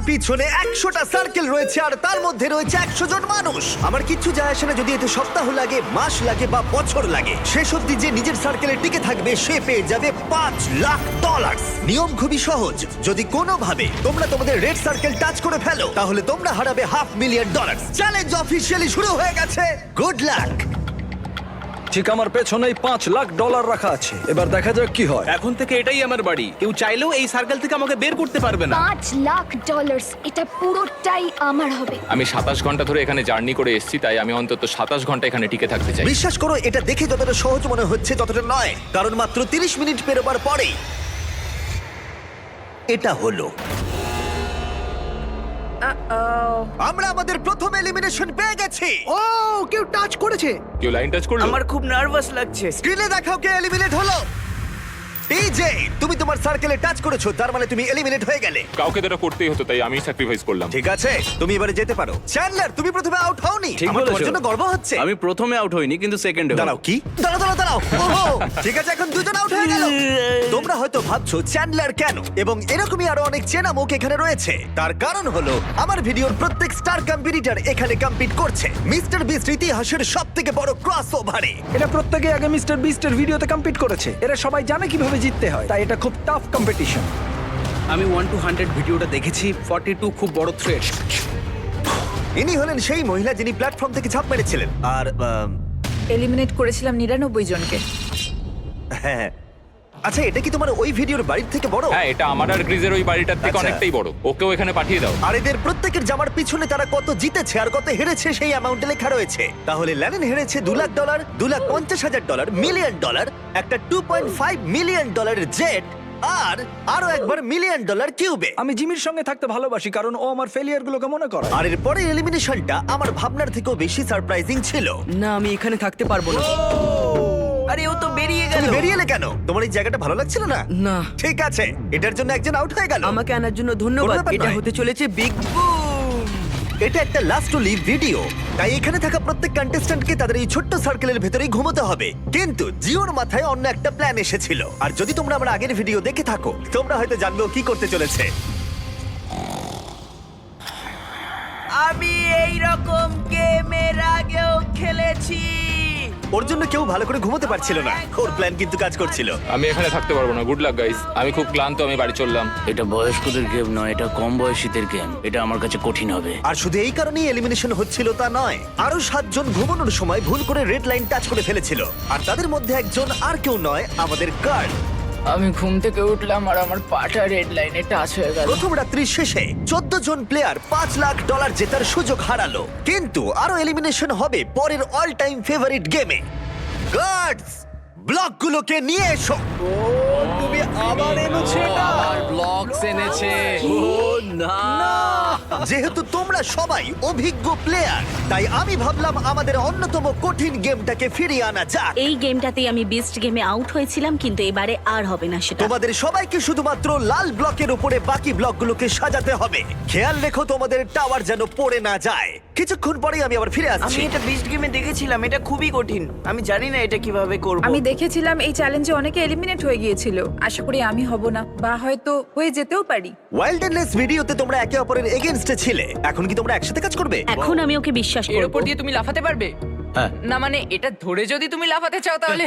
পিছনে 100টা সার্কেল রয়েছে আর তার মধ্যে রয়েছে 100 জন মানুষ। আমার কিচ্ছু যায় আসে না যদি এতে সপ্তাহ লাগে, মাস লাগে বা বছর লাগে। শেষ অবধি যে নিজের সার্কেলে টিকে থাকবে সে পেয়ে যাবে $5,00,000। নিয়ম খুবই সহজ, যদি কোনোভাবে তোমরা তোমাদের রেড সার্কেল টাচ করে ফেলো তাহলে তোমরা হারাবে $500,000। চ্যালেঞ্জ অফিসিয়ালি শুরু হয়ে গেছে। Good luck. ঠিক আমার পেছনেই $5,00,000 রাখা আছে, এবার দেখা যাক কি হয়। এখন থেকে এটাই আমার বাড়ি, কেউ চাইলেও এই সার্কেল থেকে আমাকে বের করতে পারবে না। $5,00,000 এটা পুরোটাই আমার হবে। আমি 27 ঘন্টা ধরে এখানে জার্নি করে এসেছি, তাই আমি অন্তত 27 ঘন্টা এখানে টিকে থাকতে চাই। বিশ্বাস করো, এটা দেখে যতটা সহজ মনে হচ্ছে ততটা নয়, কারণ মাত্র 30 মিনিট পেরোবার পরেই এটা হলো। আমরা আমাদের প্রথম এলিমিনেশন পেয়ে গেছি। ও কেউ টাচ করেছে। কেউ লাইন টাচ করলো? আমার খুব নার্ভাস লাগছে। স্ক্রিনে দেখাও কে এলিমিনেট হলো। টিজে, তুমি তোমার সার্কেলে টাচ করেছো, তার মানে তুমি এলিমিনেট হয়ে গেলে। কাউকে তো এটা করতেই হতো, তাই আমি স্যাক্রিফাইস করলাম। ঠিক আছে, তুমি এবারে যেতে পারো। চ্যান্ডলার, তুমি প্রথমে আউট হওনি। ঠিক আমার তোমার বলেছো। জন্য গর্ব হচ্ছে। আমি প্রথমে আউট হইনি, কিন্তু সেকেন্ডে। দাঁড়াও, কি? দাঁড়াও দাঁড়াও দাঁড়াও। ওহো, ঠিক আছে, এখন দুজন আউট হয়ে গেল। তোমরা হয়তো ভাবছো চ্যান্ডলার কেন, এবং এরকমই আরো অনেক চেনা মুখ এখানে রয়েছে। তার কারণ হলো আমার ভিডিওর প্রত্যেক স্টার কম্পিটিটর এখানে কম্পিট করছে মিস্টার বিস্ট ইতিহাসের সবথেকে বড় ক্রসওভারে। এটা প্রত্যেকে আগে মিস্টার বিস্টের ভিডিওতে কম্পিট করেছে, এরা সবাই জানে কিভাবে জিততে হয়, তাই এটা খুব টাফ কম্পিটিশন। আমি 1 to 100 ভিডিওটা দেখেছি। 42 খুব বড় থ্রেট। ইনি হলেন সেই মহিলা যিনি প্ল্যাটফর্ম থেকে ঝাঁপ মেরেছিলেন। আর এলিমিনেট করেছিলাম 99 জনকে। হ্যাঁ, আচ্ছা, এটা কি তোমার ওই ভিডিওর বাড়ির থেকে বড়? হ্যাঁ, এটা আমার আর গ্রিজের ওই বাড়িটার থেকে আচ্ছা। অনেকটাই বড়। ওকেও এখানে পাঠিয়ে দাও। আর এদের প্রত্যেকের জামার পিছনে তারা কত জিতেছে আর কত হেরেছে সেই অ্যামাউন্টে লেখা রয়েছে। তাহলে ল্যানেন হেরেছে $2,00,000, $2,50,000, $1 মিলিয়ন, একটা $2.5 মিলিয়ন জেট, আর আরো একবার $1 মিলিয়ন কিউবে। আমি জিমির সঙ্গে থাকতে ভালোবাসি কারণ ও আমার ফেলিয়ার গুলোকে মনে করে। আর এর পরে এলিমিনেশনটা আমার ভাবনার থেকেও বেশি সারপ্রাইজিং ছিল। না, আমি এখানে থাকতে পারবো না। আরে ও তো বেরিয়ে গেল। তুমি বেরিয়ে এলে কেন? তোমার এই জায়গাটা ভালো লাগছিল না? না। ঠিক আছে, এটার জন্য একজন আউট হয়ে গেল। আমাকে আনার জন্য কোনো ধন্যবাদ। ব্যাপার এটা নয়। হতে চলেছে বিগ বুম। এটা একটা লাস্ট টু লিভ ভিডিও, তাই এখানে থাকা প্রত্যেক কন্টেস্ট্যান্টকে তাদের এই ছোট্ট সার্কেলের ভেতরেই ঘুমোতে হবে। কিন্তু জিওর মাথায় অন্য একটা প্ল্যান এসেছিল, আর যদি তোমরা আমার আগের ভিডিও দেখে থাকো তোমরা হয়তো জানবে ও কি করতে চলেছে। আমি এই রকম গেমের আগেও খেলেছি। ওর জন্য কেউ ভালো করে ঘুমোতে পারছিল না, ওর প্ল্যান কিন্তু কাজ করছিল। আমি এখানে থাকতে পারবো না। গুড লাক গাইস, আমি খুব ক্লান্ত, আমি বাড়ি চললাম। এটা বয়স্কদের গেম নয়, এটা কম বয়সীদের গেম। এটা আমার কাছে কঠিন হবে। আর শুধু এই কারণেই এলিমিনেশন হচ্ছিল তা নয়, আরো 7 জন ঘুমানোর সময় ভুল করে রেড লাইন টাচ করে ফেলেছিল, আর তাদের মধ্যে একজন আর কেউ নয়, আমাদের কার্ড। আমি ঘুম থেকে উঠলাম আর আমার পাটা রেড লাইনে টাচ হয়ে গেল। প্রথম রাত্রির শেষে 14 জন প্লেয়ার $5,00,000 জেতার সুযোগ হারালো। কিন্তু আরো এলিমিনেশন হবে পরের অল টাইম ফেভারিট গেমে। গার্ডস, ব্লকগুলোকে নিয়ে এসো। তুমি আবার এনেছো এটা? ব্লকস এনেছে। যেহেতু তোমরা সবাই অভিজ্ঞ প্লেয়ার, তাই আমি ভাবলাম আমাদের অন্যতম কঠিন গেমটাকে ফিরিয়ে আনা যাক। এই গেমটাতেই আমি বেস্ট গেমে আউট হয়েছিলাম, কিন্তু এবারে আর হবে না সেটা। তোমাদের সবাইকে শুধুমাত্র লাল ব্লকের উপরে বাকি ব্লকগুলোকে সাজাতে হবে। খেয়াল রেখো তোমাদের টাওয়ার যেন পড়ে না যায়। কিছুক্ষণ পরেই আমি আবার ফিরে আমি আসছি। এটা বিস্ট গেমে দেখেছিলাম, এটা খুবই কঠিন। আমি জানি না এটা কিভাবে করব। আমি দেখেছিলাম এই চ্যালেঞ্জে অনেকে এলিমিনেট হয়ে গিয়েছিল। আশা করি আমি হব না, বা হয়তো হয়ে যেতেও পারি। ওয়াইল্ডনেস ভিডিওতে তোমরা একে অপরের এগেইনস্টে ছিলে, এখন কি তোমরা একসাথে কাজ করবে? এখন আমি ওকে বিশ্বাস এর করব। উপর দিয়ে তুমি লাফাতে পারবে? না মানে এটা ধরে যদি তুমি লাফাতে চাও তাহলে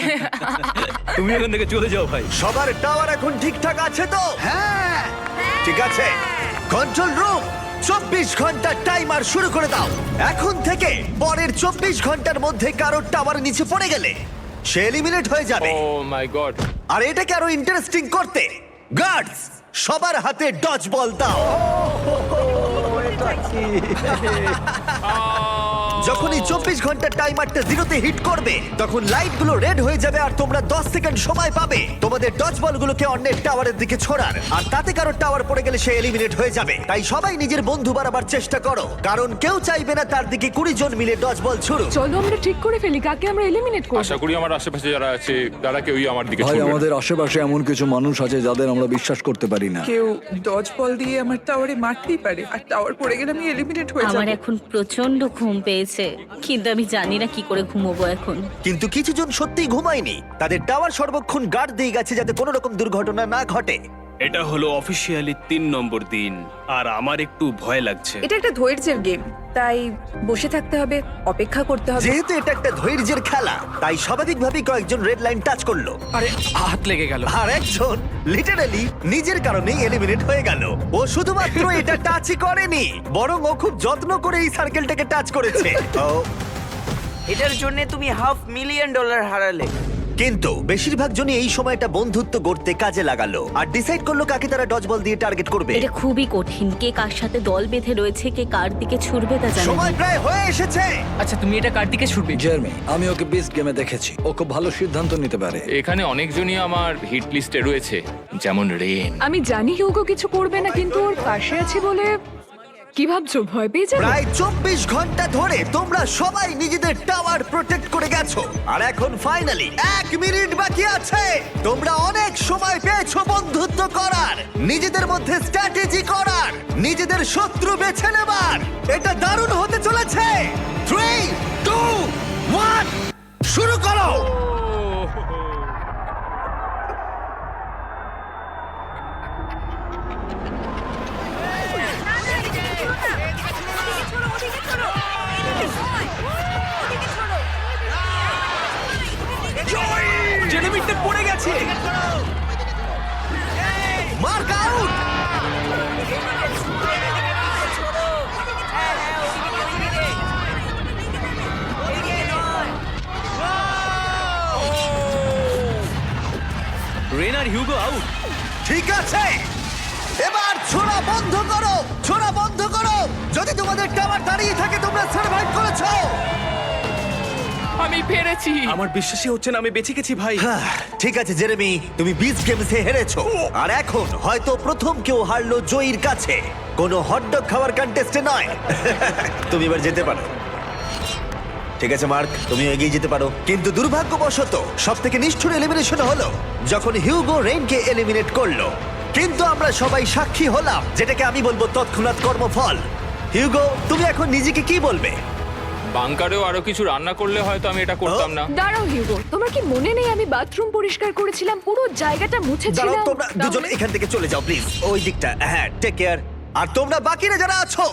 তুমি এখান থেকে চলে যাও ভাই। সবার টাওয়ার এখন ঠিকঠাক আছে তো? হ্যাঁ, ঠিক আছে। কন্ট্রোল রুম, 24 ঘন্টার টাইমার শুরু করে দাও। এখন থেকে পরের 24 ঘন্টার মধ্যে কারোর টাওয়ার নিচে পড়ে গেলে সে এলিমিনেট হয়ে যাবে। ও মাই গড। আর এটাকে আরো ইন্টারেস্টিং করতে গার্ডস সবার হাতে ডজ বল দাও। যখনই 24 ঘন্টার টাইমারটা জিরোতে হিট করবে তখন লাইটগুলো রেড হয়ে যাবে আর তোমরা 10 সেকেন্ড সময় পাবে তোমাদের ডজ বলগুলোকে অন্যের টাওয়ারের দিকে ছোড়ার। আর তাতে কারো টাওয়ার পড়ে গেলে সে এলিমিনেট হয়ে যাবে। তাই সবাই নিজের বন্ধু বাড়াবার চেষ্টা করো, কারণ কেউ চাইবে না তার দিকে 20 জন মিলে ডজ বল ছুড়ুক। চলো আমরা ঠিক করে ফেলি কাকে আমরা এলিমিনেট করব। আশা করি আমার আশেপাশে যারা আছে তারা কেউই আমার দিকে ভাই, ছুটবে না। আমাদের আশেপাশে এমন কিছু মানুষ আছে যাদের আমরা বিশ্বাস করতে পারি না। কেউ ডজ বল দিয়ে আমার টাওয়ারে মারতেই পারে, আর টাওয়ার পড়ে গেলে আমি এলিমিনেট হয়ে আমার যাব। এখন প্রচন্ড ঘুম পেয়েছে, কিন্তু আমি জানি না কি করে ঘুমোবো এখন। কিন্তু কিছু জন সত্যিই ঘুমায়নি, তাদের টাওয়ার সর্বক্ষণ গার্ড দিয়ে গেছে যাতে কোনো রকম দুর্ঘটনা না ঘটে। এটা হলো অফিসিয়ালি 3 নম্বর দিন আর আমার একটু ভয় লাগছে। এটা একটা ধৈর্যের গেম, তাই বসে থাকতে হবে, অপেক্ষা করতে হবে। যেহেতু এটা একটা ধৈর্যের খেলা, তাই স্বাভাবিকভাবেই কয়েকজন রেড লাইন টাচ করলো, আরে হাত লেগে গেল। আর একজন লিটারালি নিজের কারণেই এলিমিনেট হয়ে গেল। ও শুধুমাত্র এটা টাচই করেনি, বরং ও খুব যত্ন করে এই সার্কেলটাকে টাচ করেছে। ও, এটার জন্য তুমি $500,000 হারালে। কিন্তু বেশিরভাগ জনই এই সময়টা বন্ধুত্ব গড়তে কাজে লাগালো আর ডিসাইড করলো কাকে তারা ডজ বল দিয়ে টার্গেট করবে। এটা খুবই কঠিন, কে কার সাথে দল বেঁধে রয়েছে, কে কার দিকে ছুটবে তা জানি না। সময় প্রায় হয়ে এসেছে। আচ্ছা তুমি এটা কার দিকে ছুটবে? জার্মি, আমি ওকে বিস্ট গেমে দেখেছি, ও খুব ভালো সিদ্ধান্ত নিতে পারে। এখানে অনেকজনই আমার হিট লিস্টে রয়েছে, যেমন রেন। আমি জানি হিউগো কিছু করবে না, কিন্তু ওর পাশে আছে বলে কি ভাবছো, ভয় পেয়ে যাবে? প্রায় 24 ঘন্টা ধরে তোমরা সবাই নিজেদের টাওয়ার প্রোটেক্ট করে গেছো, আর এখন ফাইনালি 1 মিনিট বাকি আছে। তোমরা অনেক সময় পেয়েছো বন্ধুত্ব করার, নিজেদের মধ্যে স্ট্র্যাটেজি করার, নিজেদের শত্রু বেছে নেবার। এটা দারুণ হতে চলেছে। 3, 2, 1 শুরু করো। জেলিমিটে পড়ে গেছে। Mark out. রেন আর হিউগো আউট। ঠিক আছে, এবার ছোড়া বন্ধ করো, ছোড়া বন্ধ করো। যদি তোমাদের টাওয়ার দাঁড়িয়ে থাকে তোমরা সার্ভাইভ করেছো। আমি পেরেছি। আমার বিশ্বাসই হচ্ছে না আমি বেঁচে গেছি ভাই। ঠিক আছে জেরেমি, তুমি বিচ গেমসে হেরেছো, আর এখন হয়তো প্রথম কেউ হারলো জয়ীর কাছে, কোনো হটডগ খাওয়ার কন্টেস্টে নয়। তুমি এবার যেতে পারো। ঠিক আছে মার্ক, তুমি এগিয়ে যেতে পারো। কিন্তু দুর্ভাগ্যবশত সবথেকে নিষ্ঠুর এলিমিনেশন হলো যখন হিউগো রেইনকে এলিমিনেট করলো। কিন্তু আমরা সবাই সাক্ষী হলাম, যেটাকে আমি বলবো তৎক্ষণাৎ কর্মফল। হিউগো, তুমি এখন নিজেকে কি বলবে? বাংকারেও আরো কিছু রান্না করলে হয়তো আমি এটা করতাম না। দাঁড়াও হিউগো, তোমার কি মনে নেই আমি বাথরুম পরিষ্কার করেছিলাম, পুরো জায়গাটা মুছেছিলাম? দাঁড়াও, তোমরা দুজন তাহলে- এখান থেকে চলে যাও প্লিজ, ওই দিকটা। হ্যাঁ, টেক কেয়ার। আর তোমরা বাকিরা যারা আছো,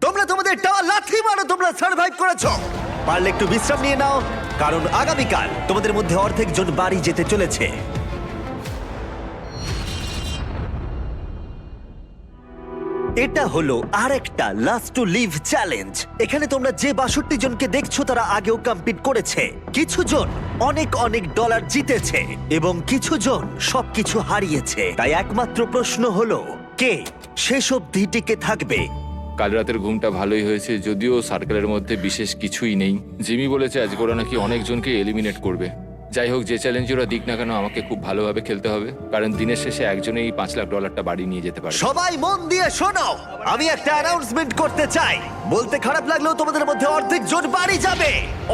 তোমরা তোমাদের টাওয়ার লাথি মারো, তোমরা সার্ভাইভ করেছো। পারলে একটু বিশ্রাম নিয়ে নাও, কারণ আগামীকাল তোমাদের মধ্যে অর্ধেক জন বাড়ি যেতে চলেছে। এটা হলো আরেকটা লাস্ট টু লিভ চ্যালেঞ্জ। এখানে তোমরা যে 62 জনকে দেখছো তারা আগেও কম্পিট করেছে। কিছু জন অনেক অনেক ডলার জিতেছে এবং কিছু জন সবকিছু হারিয়েছে। তাই একমাত্র প্রশ্ন হলো, কে শেষ অবধি টিকে থাকবে? কাল রাতের ঘুমটা ভালোই হয়েছে, যদিও সার্কেলের মধ্যে বিশেষ কিছুই নেই। জিমি বলেছে আজ ওরা নাকি অনেকজনকে এলিমিনেট করবে। যাই হোক, যে চ্যালেঞ্জ ওরা দিক না কেন, আমাকে খুব ভালোভাবে খেলতে হবে, কারণ দিনের শেষে একজনেই $5,00,000 বাড়ি নিয়ে যেতে পারে। সবাই মন দিয়ে শোনো, আমি একটা অ্যানাউন্সমেন্ট করতে চাই। বলতে খারাপ লাগলেও তোমাদের মধ্যে অর্ধেক জন বাড়ি যাবে।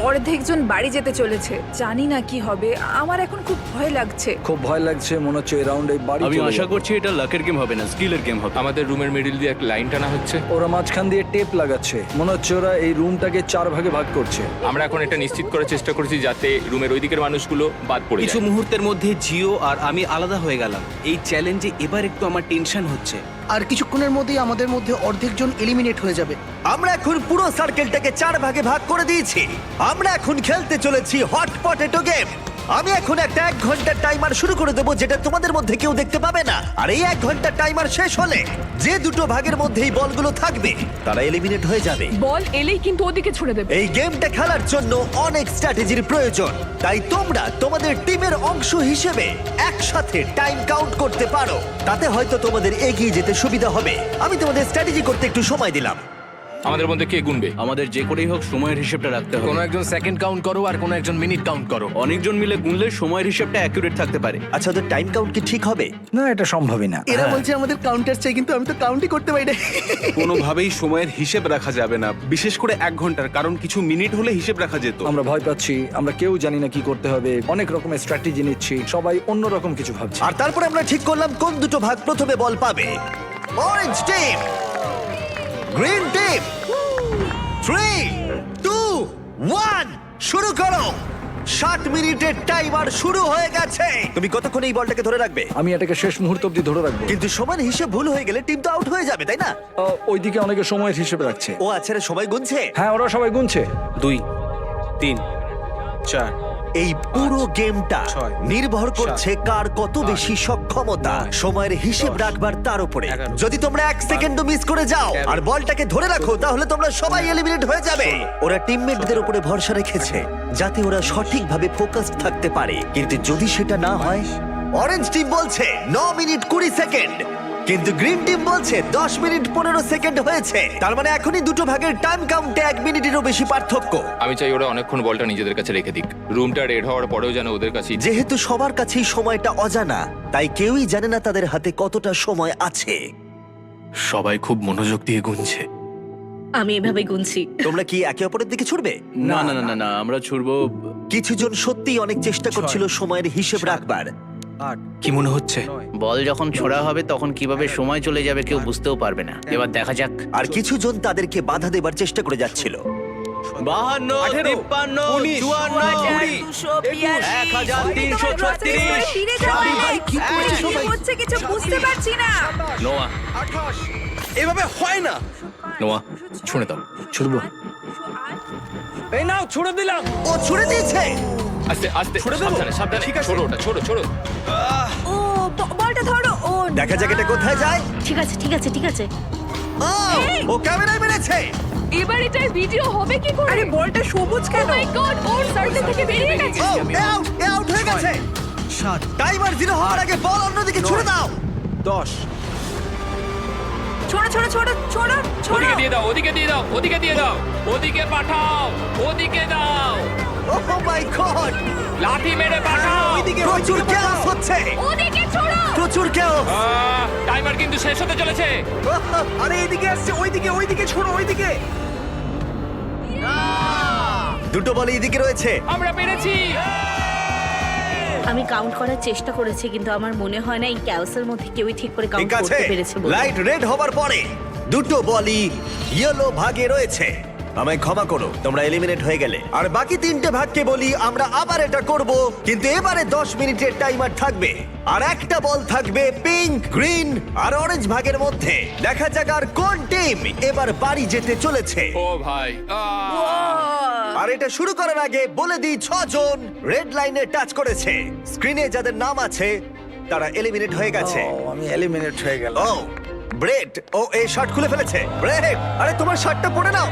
অর্ধেকজন বাড়ি যেতে চলেছে, জানি না কি হবে। আমার এখন খুব ভয় লাগছে। খুব ভয় লাগছে, মনে হচ্ছে এই রাউন্ডে বাড়ি আমি চলে আশা যাবে। করছি এটা লাকের গেম হবে না, স্কিলের গেম হবে। আমাদের রুমের মিডিল দিয়ে একটা লাইন টানা হচ্ছে। ওরা মাঝখান দিয়ে টেপ লাগাচ্ছে, মনে হচ্ছে ওরা এই রুমটাকে 4 ভাগে ভাগ করছে। আমরা এখন এটা নিশ্চিত করার চেষ্টা করছি যাতে রুমের ওই দিকের মানুষগুলো বাদ পড়ে কিছু যায়। মুহূর্তের মধ্যে জিও আর আমি আলাদা হয়ে গেলাম। এই চ্যালেঞ্জে এবার একটু আমার টেনশন হচ্ছে। আর কিছুক্ষণের মধ্যেই আমাদের মধ্যে অর্ধেকজন এলিমিনেট হয়ে যাবে। আমরা এখন পুরো সার্কেলটাকে 4 ভাগে ভাগ করে দিয়েছি। আমরা এখন খেলতে চলেছি হট পটেটো গেম। আমি এখন একটা 1 ঘন্টার টাইমার শুরু করে দেবো, যেটা তোমাদের মধ্যে কেউ দেখতে পাবে না। আর এই 1 ঘন্টার টাইমার শেষ হলে যে দুটো ভাগের মধ্যে এই বলগুলো থাকবে তারা এলিমিনেট হয়ে যাবে। বল এলেই কিন্তু ওদিকে ছুড়ে দেবে। এই গেমটা খেলার জন্য অনেক স্ট্র্যাটেজির প্রয়োজন, তাই তোমরা তোমাদের টিমের অংশ হিসেবে একসাথে টাইম কাউন্ট করতে পারো। তাতে হয়তো তোমাদের এগিয়ে যেতে সুবিধা হবে। আমি তোমাদের স্ট্র্যাটেজি করতে একটু সময় দিলাম। আমাদের মধ্যে কে গুনবে? আমাদের যে করেই হোক সময়ের হিসেবটা রাখতে হবে। কোনো একজন সেকেন্ড কাউন্ট করো আর কোনো একজন মিনিট কাউন্ট করো। অনেকজন মিলে গুনলে সময়ের হিসেবটা অ্যাকুরেট থাকতে পারে। আচ্ছা, ওদের টাইম কাউন্ট কি ঠিক হবে? না, এটা সম্ভবই না। এরা বলছে আমাদের কাউন্টার চাই, কিন্তু আমি তো কাউন্টই করতে পারি না। কোনোভাবেই সময়ের হিসেব রাখা যাবে না, বিশেষ করে 1 ঘন্টার, কারণ কিছু মিনিট হলে হিসেব রাখা যেত। আমরা ভয় পাচ্ছি, আমরা কেউ জানি না কি করতে হবে, অনেক রকমের স্ট্র্যাটেজি নিচ্ছি, সবাই অন্য রকম কিছু ভাবছি। আর তারপরে আমরা ঠিক করলাম কোন দুটো ভাগ প্রথমে বল পাবে। Orange team, green team. 3, 2, 1 শুরু করো। 60 মিনিটের টাইমার শুরু হয়ে গেছে। তুমি কতক্ষণ এই বলটাকে ধরে রাখবে? আমি এটাকে শেষ মুহূর্ত অব্দি ধরে রাখবো। কিন্তু সময়ের হিসেব ভুল হয়ে গেলে টিম তো আউট হয়ে যাবে, তাই না? ওইদিকে অনেকে সময়ের হিসেবে রাখছে। ও আচ্ছা, রে, সবাই গুনছে। হ্যাঁ, ওরা সবাই গুনছে। 2 3 4 এই পুরো গেমটা 6, নির্ভর করছে কার কত বেশি সক্ষমতা সময়ের হিসেব রাখবার তার উপরে। যদি তোমরা 1 সেকেন্ডও মিস করে যাও আর বলটাকে ধরে রাখো তাহলে তোমরা সবাই এলিমিনেট হয়ে যাবে। ওরা টিমমেটদের উপরে ভরসা রেখেছে যাতে ওরা সঠিকভাবে ফোকাসড থাকতে পারে, কিন্তু যদি সেটা না হয়, অরেঞ্জ টিম বলছে 9 মিনিট 20 সেকেন্ড, কিন্তু গ্রিন টিম বলছে 10 মিনিট 15 সেকেন্ড হয়েছে। তার মানে এখনই দুটো ভাগের টাইম কাউন্টে 1 মিনিটেরও বেশি পার্থক্য। আমি চাই ওরা অনেকক্ষণ বলটা নিজেদের কাছে রেখে দিক, রুমটা রেড হওয়ার পরেও যেন ওদের কাছে। যেহেতু সবার কাছেই সময়টা অজানা, তাই কেউই জানে না তাদের হাতে কতটা সময় আছে। সবাই খুব মনোযোগ দিয়ে গুনছে। আমি এভাবে গুনছি। তোমরা কি একে অপরের দিকে ছুটবে? না না না না না, আমরা ছুড়বো। কিছু জন সত্যিই অনেক চেষ্টা করছিল সময়ের হিসেব রাখবার। 8 কি মনে হচ্ছে? বল যখন ছোড়া হবে তখন কিভাবে সময় চলে যাবে কেউ বুঝতেও পারবে না। এবার দেখা যাক। আর কিছু জন তাদেরকে বাধা দেবার চেষ্টা করে যাচ্ছিল। 52, 53, 54, 1036, কিছু বুঝতে পারছি না। নোয়া, এভাবে হয় না। নোয়া, ছুঁড়ে দাও। ছুড়বো। এই নাও, ছুড়ে দিলাম। ও ছুড়ে দিয়েছে। আস্তে আস্তে, সাবধানে সাবধানে, ছোড়ো ওটা, ছোড়ো ছোড়ো। ও বলটা ধরো। ও দেখা যাক এটা কোথায় যায়। ঠিক আছে ঠিক আছে ঠিক আছে। ও, ও ক্যামেরায় মেরেছে। এবার এটার ভিডিও হবে কি করে? আরে বলটা সবুজ ও কেন? মাই গড, ওর সার্কেল থেকে বেরিয়ে গেছে। ও আউট হয়ে গেছে। 7 টাইমার 0 হওয়ার আগে বল অন্যদিকে ছুড়ে দাও। 10 ছোড়ো ছোড়ো ছোড়ো ছোড়ো ছোড়ো। ওদিকে দিয়ে দাও, ওদিকে দিয়ে দাও, ওদিকে দিয়ে দাও, ওদিকে পাঠাও, ওদিকে দাও, ও মাই গড, লাঠি মেরে পাঠাও। প্রচুর chaos হচ্ছে। ওদিকে ছোড়ো। প্রচুর chaos। টাইমার কিন্তু শেষ হতে চলেছে। আরে এইদিকে আসছে, ওইদিকে ছোড়ো, ওইদিকে। দুটো বল এইদিকে রয়েছে। আমরা পেরেছি। আমি কাউন্ট করার চেষ্টা করেছি কিন্তু আমার মনে হয় না এই ক্যাওসের মধ্যে কেউই ঠিক করে কাউন্ট ঠিক আছে, করতে পেরেছে বলে। লাইট রেড হবার পরে দুটো বলই ইয়েলো ভাগে রয়েছে। আমায় ক্ষমা করো, তোমরা এলিমিনেট হয়ে গেলে। আর বাকি 3টে ভাগকে বলি আমরা আবার এটা করব, কিন্তু এবারে 10 মিনিটের টাইমার থাকবে আর একটা বল থাকবে পিঙ্ক, গ্রিন আর অরেঞ্জ ভাগের মধ্যে। দেখা যাক আর কোন টিম এবার বাড়ি যেতে চলেছে। ও ভাই, আর এটা শুরু করার আগে বলে দিই 6 জন রেড লাইনে টাচ করেছে। স্ক্রিনে যাদের নাম আছে তারা এলিমিনেট হয়ে গেছে। আমি এলিমিনেট হয়ে গেলাম। ও ব্রেড, ও এই শার্ট খুলে ফেলেছে। ব্রেড, আরে তোমার শার্টটা পরে নাও।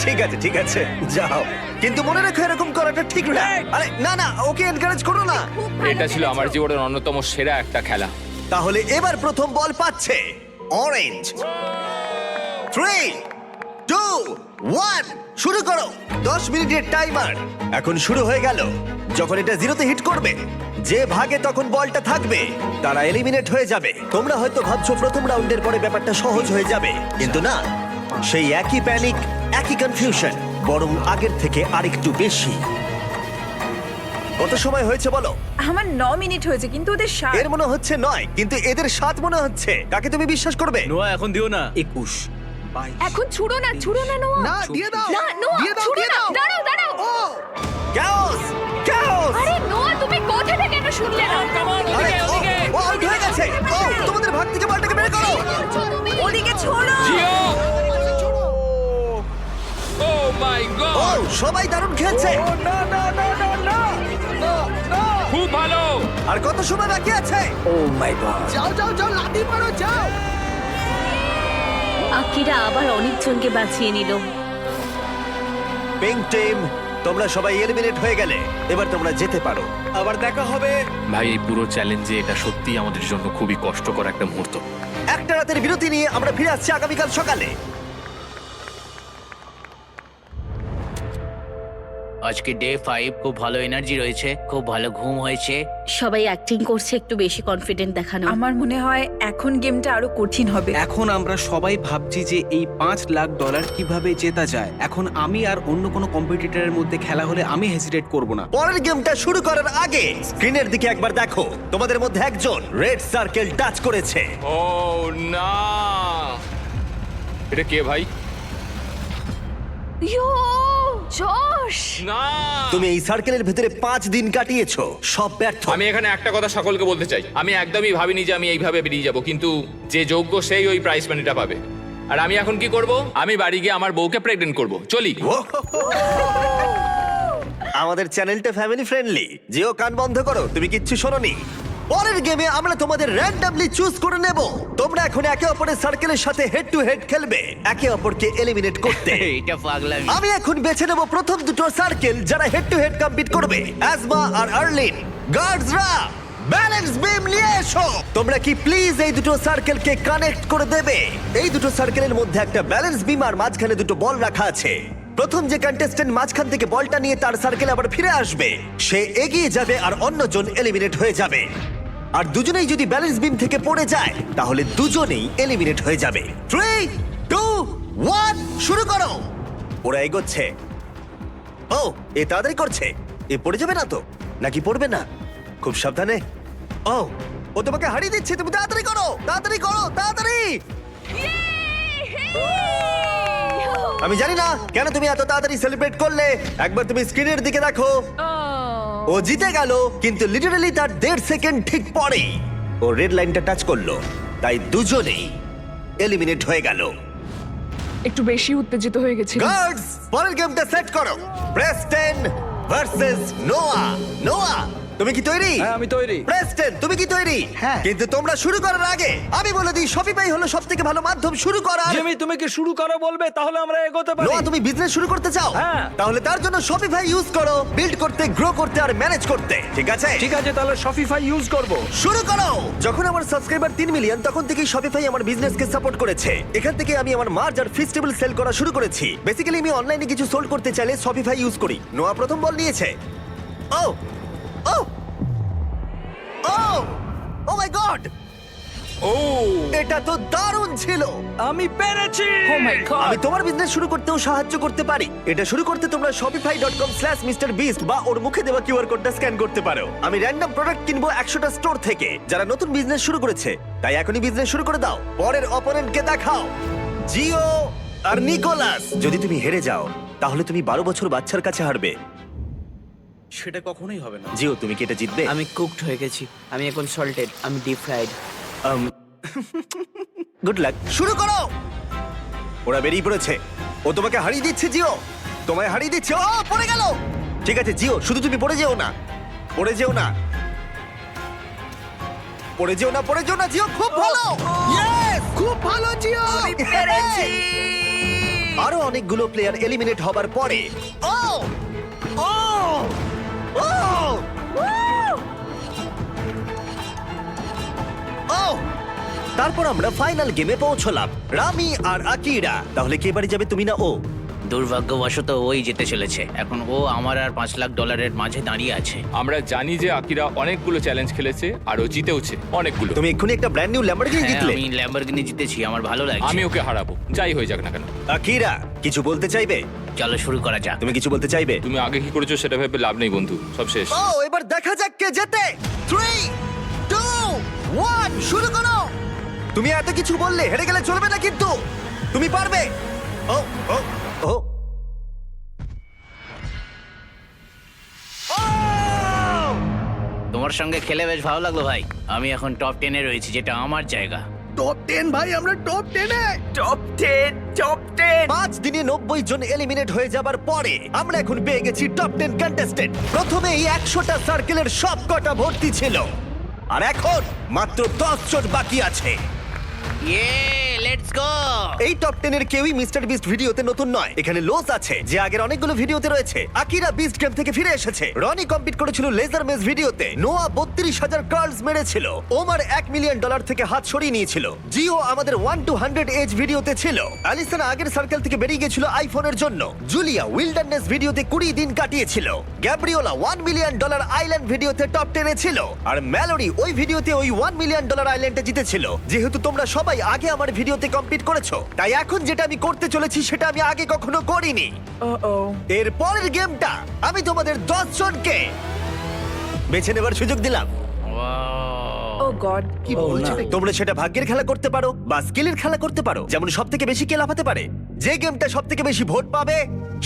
ঠিক আছে ঠিক আছে, যাও, কিন্তু মনে রেখো এরকম করাটা ঠিক না। আরে না না, ওকে এনকারেজ করো না। এটা ছিল আমার জীবনের অন্যতম সেরা একটা খেলা। তাহলে এবার প্রথম বল পাচ্ছে অরেঞ্জ। 3 2 1 শুরু করো। 10 মিনিটের টাইমার এখন শুরু হয়ে গেল। যখন এটা 0-তে হিট করবে, যে ভাগে তখন বলটা থাকবে তারা এলিমিনেট হয়ে যাবে। তোমরা হয়তো ভাবছো প্রথম রাউন্ডের পরে ব্যাপারটা সহজ হয়ে যাবে, কিন্তু না, সেই একই প্যানিক, একই কনফিউশন, বরং আগের থেকে আরেকটু বেশি। কত সময় হয়েছে বলো? আমার 9 মিনিট হয়েছে কিন্তু ওদের 7। এর মনে হচ্ছে 9, কিন্তু এদের 7 মনে হচ্ছে। কাকে তুমি বিশ্বাস করবে? নোয়া, এখন দিও না। 21 এখন ছুড়ো না নোয়া। না, দিয়ে দাও। না নোয়া, দিয়ে দাও, ছুড়ো দিয়ে না। দাও। দাঁড়াও দাঁড়াও। chaos chaos। আরে নোয়া, তুমি কোথা থেকে এটা শুনলে না? আরে, ও আউট হয়ে গেছে। ও, তোমাদের ভাগ থেকে বলটাকে বের করো। ওদিকে ছোড়ো। জিও, ও মাই ও, গড, সবাই দারুণ খেলছে। খুব ভালো। আর কত সময় বাকি আছে? ও মাই গড। যাও যাও যাও, লাথি মারো, যাও। আকিরা আবার অনেকজনকে বাঁচিয়ে নিল। পিঙ্ক টিম, তোমরা সবাই এলিমিনেট হয়ে গেলে। এবার তোমরা যেতে পারো। আবার দেখা হবে। ভাই, এই পুরো চ্যালেঞ্জে এটা সত্যিই আমাদের জন্য খুবই কষ্টকর একটা মুহূর্ত। একটা রাতের বিরতি নিয়ে আমরা ফিরে আসছি আগামীকাল সকালে। আজকে ডে 5, খুব ভালো এনার্জি রয়েছে, খুব ভালো ঘুম হয়েছে। সবাই অ্যাক্টিং করছে একটু বেশি কনফিডেন্ট দেখানো। আমার মনে হয় এখন গেমটা আরো কঠিন হবে। এখন আমরা সবাই ভাবছি যে এই $5 লাখ কিভাবে জেতা যায়। এখন আমি আর অন্য কোনো কম্পিটিটরের মধ্যে খেলা হলে আমি হেজিটেট করব না। পরের গেমটা শুরু করার আগে স্ক্রিনের দিকে একবার দেখো। তোমাদের মধ্যে একজন রেড সার্কেল টাচ করেছে। ও না, এটা কে ভাই? ইয়ো জশ! না তুমি এই সার্কেলের ভেতরে 5 দিন কাটিয়েছো, সব ব্যর্থ। আমি এখানে একটা কথা সকলকে বলতে চাই, আমি একদমই ভাবিনি যে আমি এইভাবে বেরিয়ে যাব, কিন্তু যে যোগ্য সেই ওই প্রাইস মানিটা পাবে। আর আমি এখন কি করব? আমি বাড়ি গিয়ে আমার বউকে প্রেগনেন্ট করব। চলি। আমাদের চ্যানেলটা ফ্যামিলি ফ্রেন্ডলি। জিও, কান বন্ধ করো, তুমি কিচ্ছু শোনোনি। পরের গেমে আমরা তোমাদের র্যান্ডমলি চুজ করে নেব। তোমরা এখন একে অপরের সার্কেলের সাথে হেড টু হেড খেলবে, একে অপরকে এলিমিনেট করতে। এটা পাগলামি। আমি এখন বেছে নেব প্রথম দুটো সার্কেল যারা হেড টু হেড কম্পিট করবে, অ্যাজমা আর আর্লিন। গার্ডসরা ব্যালেন্স বিম নিয়ে এসো। তোমরা কি প্লিজ এই দুটো সার্কেলকে কানেক্ট করে দেবে? এই দুটো সার্কেলের মধ্যে একটা ব্যালেন্স বিম আর মাঝখানে দুটো বল রাখা আছে। প্রথম যে কন্টেস্ট্যান্ট মাঝখান থেকে বলটা নিয়ে তার সার্কেলে আবার ফিরে আসবে, সে এগিয়ে যাবে আর অন্যজন এলিমিনেট হয়ে যাবে। আর দুজনেই যদি ব্যালেন্স বিম থেকে পড়ে যায় তাহলে দুজনেই এলিমিনেট হয়ে যাবে। 3, 2, 1 শুরু করো। ওরা এগোচ্ছে। ও, এ তাড়াতাড়ি করছে। এ পড়ে যাবে না তো? নাকি পড়বে না? খুব সাবধানে। ও তোমাকে হারিয়ে দিচ্ছে, তুমি তাড়াতাড়ি করো, তাড়াতাড়ি করো, তাড়াতাড়ি। আমি জানি না কেন তুমি এত তাড়াতাড়ি সেলিব্রেট করলে। একবার তুমি স্ক্রিনের দিকে দেখো। ও জিতে গেল, কিন্তু লিটারালি তার 1.5 সেকেন্ড ঠিক পরেই ও রেড লাইনটা টাচ করলো, তাই দুজনেই এলিমিনেট হয়ে গেল। একটু বেশি উত্তেজিত হয়ে গেছি। গার্ডস, পরের গেমটা সেট করো। প্রেস্টন ভার্সেস নোয়া। নোয়া, তুমি কি তৈরি? হ্যাঁ, আমি তৈরি। প্রেস্টন, তুমি কি তৈরি? হ্যাঁ। কিন্তু তোমরা শুরু করার আগে আমি বলে দিই, শপিফাই হলো সবথেকে ভালো মাধ্যম শুরু করার। জিমি, তুমি কি শুরু করো বলবে, তাহলে আমরা এগোতে পারি। নোয়া, তুমি বিজনেস শুরু করতে চাও? হ্যাঁ। তাহলে তার জন্য শপিফাই ইউজ করো, বিল্ড করতে, গ্রো করতে আর ম্যানেজ করতে। ঠিক আছে? ঠিক আছে, তাহলে শপিফাই ইউজ করব। শুরু করো। যখন আমার সাবস্ক্রাইবার 3 মিলিয়ন, তখন থেকেই শপিফাই আমার বিজনেসকে সাপোর্ট করেছে। এখান থেকে আমি আমার মার্জ আর ফেস্টিভ্যাল সেল করা শুরু করেছি। বেসিক্যালি আমি অনলাইনে কিছু সোল্ড করতে চাইলে শপিফাই ইউজ করি। নোয়া প্রথম বল নিয়েছে। ও ও ও ও মাই গড, ও এটা তো দারুণ ছিল। আমি পেরেছি। Oh my God! আমি তোমার বিজনেস শুরু করতেও সাহায্য করতে পারি। এটা শুরু করতে তোমরা shopify.com/mrbeast বা ওর মুখে দেওয়া কিউআর কোডটা স্ক্যান করতে পারো। আমি র্যান্ডম প্রোডাক্ট কিনবো 100টা স্টোর থেকে যারা নতুন বিজনেস শুরু করেছে, তাই এখনই বিজনেস শুরু করে দাও। পরের অপোনেন্টকে দেখাও, জিও আর নিকোলাস। যদি তুমি হেরে যাও তাহলে তুমি 12 বছর বাচ্চার কাছে হারবে। সেটা কখনোই হবে না। জিও, তুমি কি এটা জিতবে? আমি কুকড হয়ে গেছি, আমি এখন সল্টেড, আমি ডিপ ফ্রাইড। গুড লাক, শুরু করো। ওরা বেরিয়ে পড়েছে। ও তোমাকে হারিয়ে দিচ্ছে জিও, তোমায় হারিয়ে দিচ্ছে। ও পড়ে গেল। ঠিক আছে জিও, শুধু তুমি পড়ে যেও না, পড়ে যেও না, পড়ে যেও না, পড়ে যেও না। জিও খুব ভালো, ইয়েস, খুব ভালো জিও, পেরেছি। আরো অনেকগুলো প্লেয়ার এলিমিনেট হবার পরে ও ও ও ও তারপর আমরা ফাইনাল গেমে পৌঁছলাম, রামি আর আকিরা। তাহলে কে বাড়ি যাবে, তুমি না ও? দুর্ভাগ্যবশত ওই জিতে চলেছে। এখন ও আমার আর $5 লাখ মাঝে দাঁড়িয়ে আছে। আমরা জানি যে আকিরা অনেকগুলো চ্যালেঞ্জ খেলেছে আর ও জিতেওছে অনেকগুলো। তুমি এক্ষুনি একটা ব্র্যান্ড নিউ ল্যাম্বরগিনি হ্যাঁ, জিতলে। আমি ল্যাম্বরগিনি জিতেছি, আমার ভালো লাগছে। আমি ওকে হারাবো, যাই হয়ে যাক না কেন। আকিরা, কিছু বলতে চাইবে? চলো শুরু করা যাক। তুমি কিছু বলতে চাইবে? তুমি আগে কি করেছো সেটা ভেবে লাভ নেই বন্ধু, সব শেষ। ও, এবার দেখা যাক কে জেতে। 3, 2, 1 শুরু করো। তুমি এত কিছু বললে হেরে গেলে চলবে না, কিন্তু তুমি পারবে। ও ও ও ও! তোমার সঙ্গে খেলে বেশ ভালো লাগলো ভাই। আমি এখন টপ 10-এ রয়েছি, যেটা আমার জায়গা। টপ 10 ভাই, আমরা টপ 10 এ। Top 10, top 10। 5 দিনে 90 জন এলিমিনেট হয়ে যাবার পরে আমরা এখন পেয়ে গেছি টপ 10 কন্টেস্টেন্ট। প্রথমে এই 100টা সার্কেলের সব কটা ভর্তি ছিল, আর এখন মাত্র 10 জন বাকি আছে। ইয়ে, লেটস গো। এই টপ 10 এর কেউই মিস্টার বিস্ট ভিডিওতে নতুন নয়। এখানে লোস আছে যে আগের অনেকগুলো ভিডিওতে রয়েছে। আকিরা বিস্ট গেম থেকে ফিরে এসেছে। রনি কম্পিট করেছিল লেজার মেজ ভিডিওতে। নোয়া 32,000 কার্লস মেরেছিল। ওমার $1 মিলিয়ন থেকে হাত সরিয়ে নিয়েছিল। জিও আমাদের 1 to 100 এজ ভিডিওতে ছিল। অ্যালিসন আগের সার্কেল থেকে বেরিয়ে গেছিল আইফোনের জন্য। জুলিয়া উইল্ডারনেস ভিডিওতে 20 দিন কাটিয়েছিল। গ্যাব্রিওলা $1 মিলিয়ন আইল্যান্ড ভিডিওতে টপ 10 এ ছিল। আর ম্যালোরি ওই ভিডিওতে ওই $1 মিলিয়ন আইল্যান্ডে জিতেছিল। যেহেতু তোমরা সবাই আগে আমার ভিডিওতে কমপ্লিট করেছো, তাই এখন যেটা আমি করতে চলেছি সেটা আমি আগে কখনো করিনি। এর পরের গেমটা আমি তোমাদের 10 জনকে বেছে নেবার সুযোগ দিলাম। Wow. ও গড, কি বলছো? তোমরা সেটা ভাগ্যের খেলা করতে পারো বা স্কিলের খেলা করতে পারো, যেমন সব থেকে বেশি কে লাফাতে পারে। যে গেমটা সব থেকে বেশি ভোট পাবে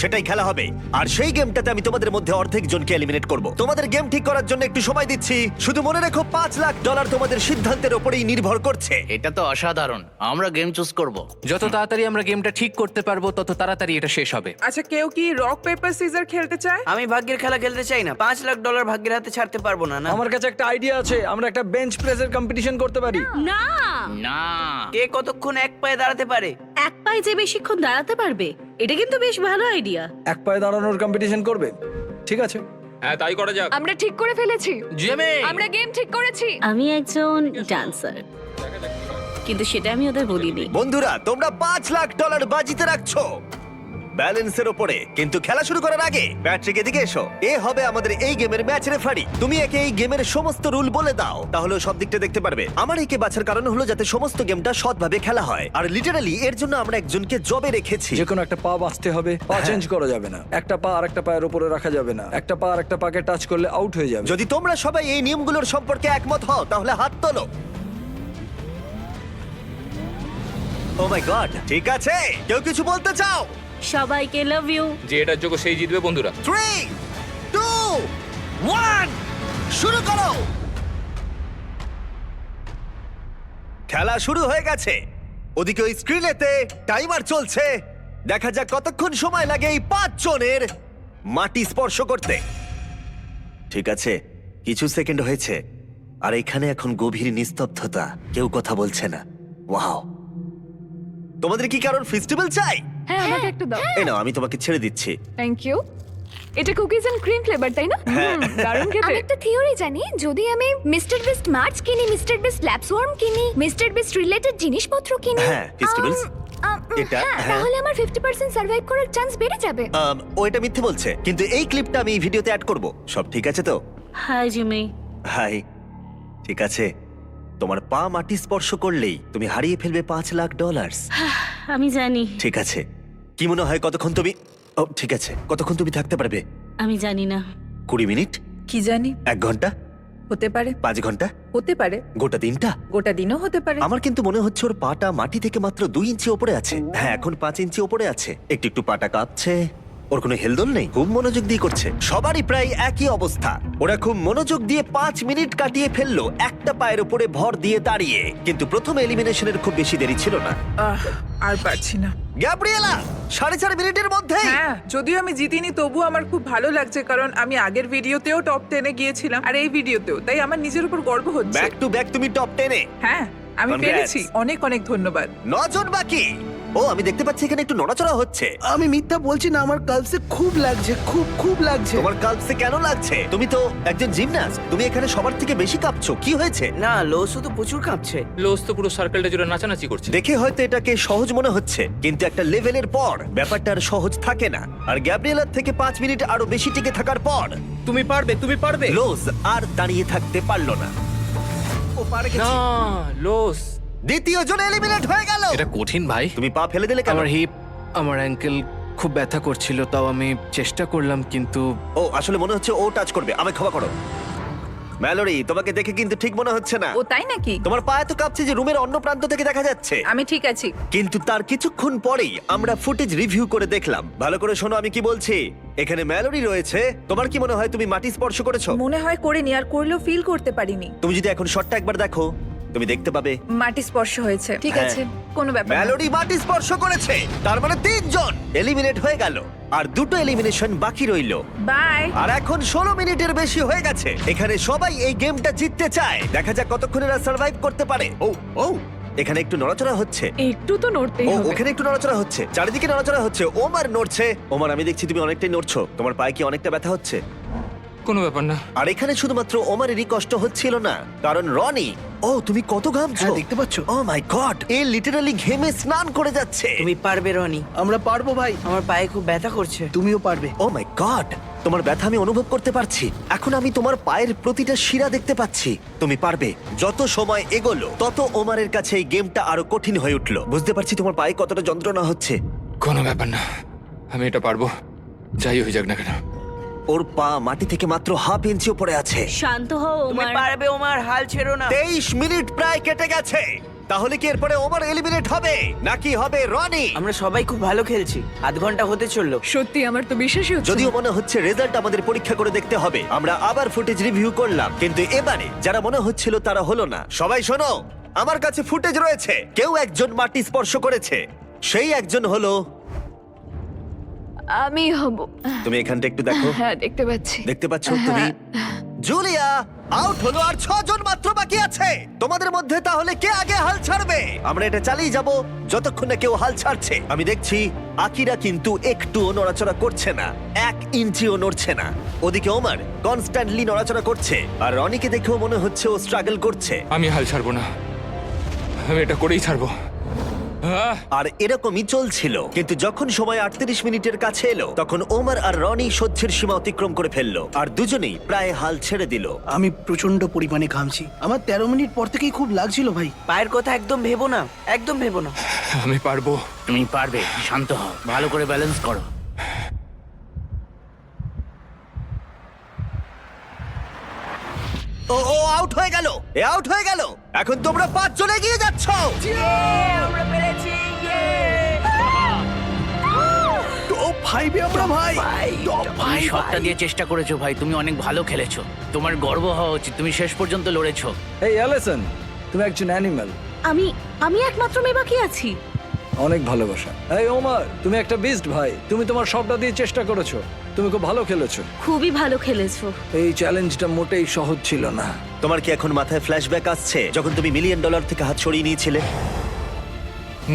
সেটাই খেলা হবে। আর সেই গেমটাতে আমি তোমাদের মধ্যে অর্ধেক জনকে এলিমিনেট করব। তোমাদের গেম ঠিক করার জন্য একটু সময় দিচ্ছি। শুধু মনে রেখো $5 লাখ তোমাদের সিদ্ধান্তের উপরেই নির্ভর করছে। এটা তো অসাধারণ। আমরা গেম চুজ করব। যত তাড়াতাড়ি আমরা গেমটা ঠিক করতে পারবো তত তাড়াতাড়ি এটা শেষ হবে। আচ্ছা, কেউ কি রক পেপার সিজার খেলতে চায়? আমি ভাগ্যের খেলা খেলতে চাই না। $5 লাখ ভাগ্যের হাতে ছাড়তে পারবো না। না, আমার কাছে একটা আইডিয়া আছে, আমরা একটা বেঞ্চ প্রেসের কম্পিটিশন করতে পারি। না, না, কে কতক্ষণ এক পায়ে দাঁড়াতে পারে? এক পায়ে যে বেশিক্ষণ দাঁড়াতে পারবে, এটা কিন্তু বেশ ভালো আইডিয়া। এক পায়ে দাঁড়ানোর কম্পিটিশন করবে? ঠিক আছে। হ্যাঁ, তাই করা যাক। আমরা ঠিক করে ফেলেছি, জিমি, আমরা গেম ঠিক করেছি। আমি একজন ডান্সার, কিন্তু সেটা আমি ওদের বলিনি। বন্ধুরা, তোমরা $5 লাখ বাজিতে রাখছো ব্যালেন্সের উপরে। কিন্তু খেলা শুরু করার আগে প্যাট্রিক এদিকে এসো। এ হবে আমাদের এই গেমের ম্যাচ রেফারি। তুমি একে এই গেমের সমস্ত রুল বলে দাও, তাহলে ও সব দিকটা দেখতে পারবে। আমার একে বাছার কারণ হলো যাতে সমস্ত গেমটা সৎভাবে খেলা হয়। আর লিটারালি এর জন্য আমরা একজনকে জবে রেখেছি। যে কোনো একটা পা বাঁচতে হবে, পা চেঞ্জ করা যাবে না, একটা পা আর একটা পায়ের উপরে রাখা যাবে না, একটা পা আর একটা পাকে টাচ করলে আউট হয়ে যাবে। যদি তোমরা সবাই এই নিয়মগুলোর সম্পর্কে একমত হও তাহলে হাত তোলো। ও মাই গড, ঠিক আছে, কেউ কিছু বলতে চাও? সবাইকে লাভ ইউ। যে এটার যোগ্য সেই জিতবে বন্ধুরা। 3, 2, 1, শুরু করো। খেলা শুরু হয়ে গেছে। ওদিকে ওই স্ক্রিনেতে টাইমার চলছে। দেখা যাক কতক্ষণ সময় লাগে এই 5 জনের মাটি স্পর্শ করতে। ঠিক আছে, কিছু সেকেন্ড হয়েছে আর এখানে এখন গভীর নিস্তব্ধতা, কেউ কথা বলছে না। ওয়াও, তোমাদের কি কারণ ফেস্টিভ্যাল চাই? হ্যাঁ, আমাকে একটু দাও। এই নাও, আমি তোমাকে ছেড়ে দিচ্ছি। Thank you. এটা কুকিজ এন্ড ক্রিম ফ্লেভার, তাই না? দারুণ খেতে। আমি একটা থিওরি জানি, যদি আমি মিস্টার বিস্ট মার্চ কিনি, মিস্টার বিস্ট ল্যাব সোয়ার্ম কিনি, মিস্টার বিস্ট রিলেটেড জিনিসপত্র কিনি, হ্যাঁ, festivals, এটা, হ্যাঁ, হ্যাঁ। তাহলে আমার 50% সার্ভাইভ করার চান্স বেড়ে যাবে। ও এটা মিথ্যে বলছে, কিন্তু এই ক্লিপটা আমি এই ভিডিওতে অ্যাড করব। সব ঠিক আছে তো? Hi Jimmy. হাই, ঠিক আছে। তোমার পা মাটি স্পর্শ করলেই তুমি হারিয়ে ফেলবে $5 লাখ। আমি জানি। ঠিক আছে, কি মনে হয় কতক্ষণ তুমি, ও ঠিক আছে, কতক্ষণ তুমি থাকতে পারবে? আমি জানি না। 20 মিনিট, কি জানি, 1 ঘন্টা, হতে পারে, 5 ঘন্টা, হতে পারে, গোটা দিনটা? গোটা দিনও হতে পারে। আমার কিন্তু মনে হচ্ছে ওর পাটা মাটি থেকে মাত্র 2 ইঞ্চি ওপরে আছে। হ্যাঁ, এখন 5 ইঞ্চি ওপরে আছে। একটু একটু পাটা কাঁপছে। ওর কোনো হেলদোল নেই, খুব মনোযোগ দিয়ে করছে। সবারই প্রায় একই অবস্থা। ওরা খুব মনোযোগ দিয়ে 5 মিনিট কাটিয়ে ফেললো একটা পায়ের উপরে ভর দিয়ে দাঁড়িয়ে। কিন্তু প্রথম এলিমিনেশনের খুব বেশি দেরি ছিল না। আর পারছি না। গ্যাব্রিয়েলা 4.5 মিনিটের মধ্যে। হ্যাঁ, যদিও আমি জিতিনি তবু আমার খুব ভালো লাগছে, কারণ আমি আগের ভিডিওতেও টপ 10-এ গিয়েছিলাম আর এই ভিডিওতেও, তাই আমার নিজের উপর গর্ব হচ্ছে। ব্যাক টু ব্যাক তুমি টপ 10-এ। হ্যাঁ, আমি Congrats. পেরেছি। অনেক অনেক ধন্যবাদ। 9 জন বাকি। ও, আমি দেখতে পাচ্ছি এখানে একটু নড়াচড়া হচ্ছে। আমি মিথ্যা বলছি না, আমার কালসে খুব লাগছে, খুব লাগছে। তোমার কালসে কেন লাগছে? তুমি তো একজন জিমন্যাস্ট, তুমি এখানে সবার থেকে বেশি কাঁপছো। কি হয়েছে? না, লো শুধু প্রচুর কাঁপছে। লোস তো পুরো সার্কেলটা জুড়ে নাচানাচি করছে। দেখে হয়তো এটাকে সহজ মনে হচ্ছে, কিন্তু একটা লেভেলের পর ব্যাপারটা আর সহজ থাকে না। আর গ্যাব্রিয়েলার থেকে 5 মিনিট আরো বেশি টিকে থাকার পর তুমি পারবে, তুমি পারবে। লোজ আর দাঁড়িয়ে থাকতে পারলো না। ও পারে না, গেছে। লোস। দ্বিতীয় জন এলিমিনেট হয়ে গেল। এটা কঠিন ভাই। তুমি পা ফেলে দিলে কেন? আমার হিপ, আমার অ্যাঙ্কেল খুব ব্যথা করছিল, তাও আমি চেষ্টা করলাম, কিন্তু ও আসলে মনে হচ্ছে ও টাচ করবে। আমায় ক্ষমা করো ম্যালোরি, তোমাকে দেখে কিন্তু ঠিক মনে হচ্ছে না। ও তাই নাকি? তোমার পা এত কাঁপছে যে রুমের অন্য প্রান্ত থেকে দেখা যাচ্ছে। আমি ঠিক আছি। কিন্তু তার কিছুক্ষণ পরেই আমরা ফুটেজ রিভিউ করে দেখলাম। ভালো করে শোনো আমি কি বলছি। এখানে ম্যালোরি রয়েছে। তোমার কি মনে হয় তুমি মাটি স্পর্শ করেছো? মনে হয় করিনি, আর করলেও ফিল করতে পারিনি। তুমি যদি এখন শটটা একবার দেখো, তুমি দেখতে পাবে মাটি স্পর্শ হয়েছে। ঠিক হ্যাঁ। আছে, কোনো ব্যাপার না। ম্যালোরি মাটি স্পর্শ করেছে। তার মানে 3 জন এলিমিনেট হয়ে গেল আর 2টো এলিমিনেশন বাকি রইল। বাই। আর এখন 16 মিনিটের বেশি হয়ে গেছে। এখানে সবাই এই গেমটা জিততে চায়। দেখা যাক কতক্ষণ এরা সার্ভাইভ করতে পারে। ও ও, এখানে একটু নড়াচড়া হচ্ছে। একটু তো নড়তেই ও, হবে। ওখানে একটু নড়াচড়া হচ্ছে, চারিদিকে নড়াচড়া হচ্ছে। ওমার নড়ছে। ওমার, আমি দেখছি তুমি অনেকটাই নড়ছো। তোমার পায়ে কি অনেকটা ব্যথা হচ্ছে? কোনো ব্যাপার না। আর এখানে শুধুমাত্র ওমারেরই কষ্ট হচ্ছিল না, কারণ রনি, ও তুমি কত ঘামছো। হ্যাঁ, দেখতে পাচ্ছ? ও মাই গড, এ লিটারালি ঘেমে স্নান করে যাচ্ছে। তুমি পারবে রনি। আমরা পারবো ভাই, আমার পায়ে খুব ব্যথা করছে। তুমিও পারবে। ও মাই গড, তোমার ব্যথা আমি অনুভব করতে পারছি। এখন আমি তোমার পায়ের প্রতিটা শিরা দেখতে পাচ্ছি। তুমি পারবে। যত সময় এগোলো তত ওমারের কাছে এই গেমটা আরো কঠিন হয়ে উঠলো। বুঝতে পারছি তোমার পায়ে কতটা যন্ত্রণা হচ্ছে। কোনো ব্যাপার না, আমি এটা পারবো, যাই হয়ে যাক না কেন। ওর পা মাটি থেকে মাত্র 1/2 ইঞ্চি উপরে আছে। শান্ত হও তুমি ওমার। পারবে ওমার, হাল ছেড়ো না। 23 মিনিট প্রায় কেটে গেছে। তাহলে কি এরপরে ওমার এলিমিনেট হবে নাকি হবে রনি? আমরা সবাই খুব ভালো খেলছি, আধ ঘন্টা হতে চললো। সত্যি আমার তো বিশ্বাসই হচ্ছে যদিও না। মনে হচ্ছে রেজাল্ট আমাদের পরীক্ষা করে দেখতে হবে। আমরা আবার ফুটেজ রিভিউ করলাম, কিন্তু এবারে যারা মনে হচ্ছিল তারা হলো না। সবাই শোনো, আমার কাছে ফুটেজ রয়েছে। কেউ একজন মাটি স্পর্শ করেছে, সেই একজন হলো আমি হব। তুমি। এখানটা একটু দেখো। হ্যাঁ, দেখতে পাচ্ছি। দেখতে পাচ্ছ তুমি? জুলিয়া আউট হলো, আর 6 জন মাত্র বাকি আছে। তোমাদের মধ্যে তাহলে কে আগে হাল ছাড়বে? আমরা এটা চালিয়ে যাব যতক্ষণ না কেউ হাল ছাড়ছে। আমি দেখছি আকিরা কিন্তু একটুও নড়াচড়া করছে না, 1 ইঞ্চিও নড়ছে না। ওদিকে ওমার কনস্ট্যান্টলি নড়াচড়া করছে, আর রনিকে দেখেও মনে হচ্ছে ও স্ট্রাগল করছে। আমি হাল ছাড়বো না, আমি এটা করেই ছাড়বো। আর এরকমই চলছিল, কিন্তু যখন সময় 38 মিনিটের কাছে এলো তখন ওমার আর রনি সহ্যের সীমা অতিক্রম করে ফেললো, আর দুজনেই প্রায় হাল ছেড়ে দিল। আমি প্রচন্ড পরিমাণে ঘামছি, আমার 13 মিনিট পর থেকেই খুব লাগছিল ভাই। পায়ের কথা একদম ভেবো না, একদম ভেবো না। আমি পারবো। তুমি পারবে, শান্ত হও, ভালো করে ব্যালেন্স করো। ও ও আউট হয়ে গেল, এ আউট হয়ে গেল। এখন তোমরা 5 জন এগিয়ে যাচ্ছ। টপ 5 এ আমরা ভাই, টপ তুমি 5 সবটা দিয়ে চেষ্টা করেছো ভাই, তুমি অনেক ভালো খেলেছো, তোমার গর্ব হওয়া উচিত, তুমি শেষ পর্যন্ত লড়েছো। এই অ্যালিসন, তুমি একজন অ্যানিম্যাল। আমি একমাত্র মেয়ে বাকি আছি। অনেক ভালোবাসা। এই ওমার, তুমি একটা বিস্ট ভাই। তুমি তোমার সবটা দিয়ে চেষ্টা করেছো, তুমি খুব ভালো খেলেছো। খুবই ভালো খেলেছো। এই চ্যালেঞ্জটা মোটেই সহজ ছিল না। তোমার কি এখন মাথায় ফ্ল্যাশব্যাক আসছে যখন তুমি $1 মিলিয়ন থেকে হাত সরিয়ে নিয়েছিলে?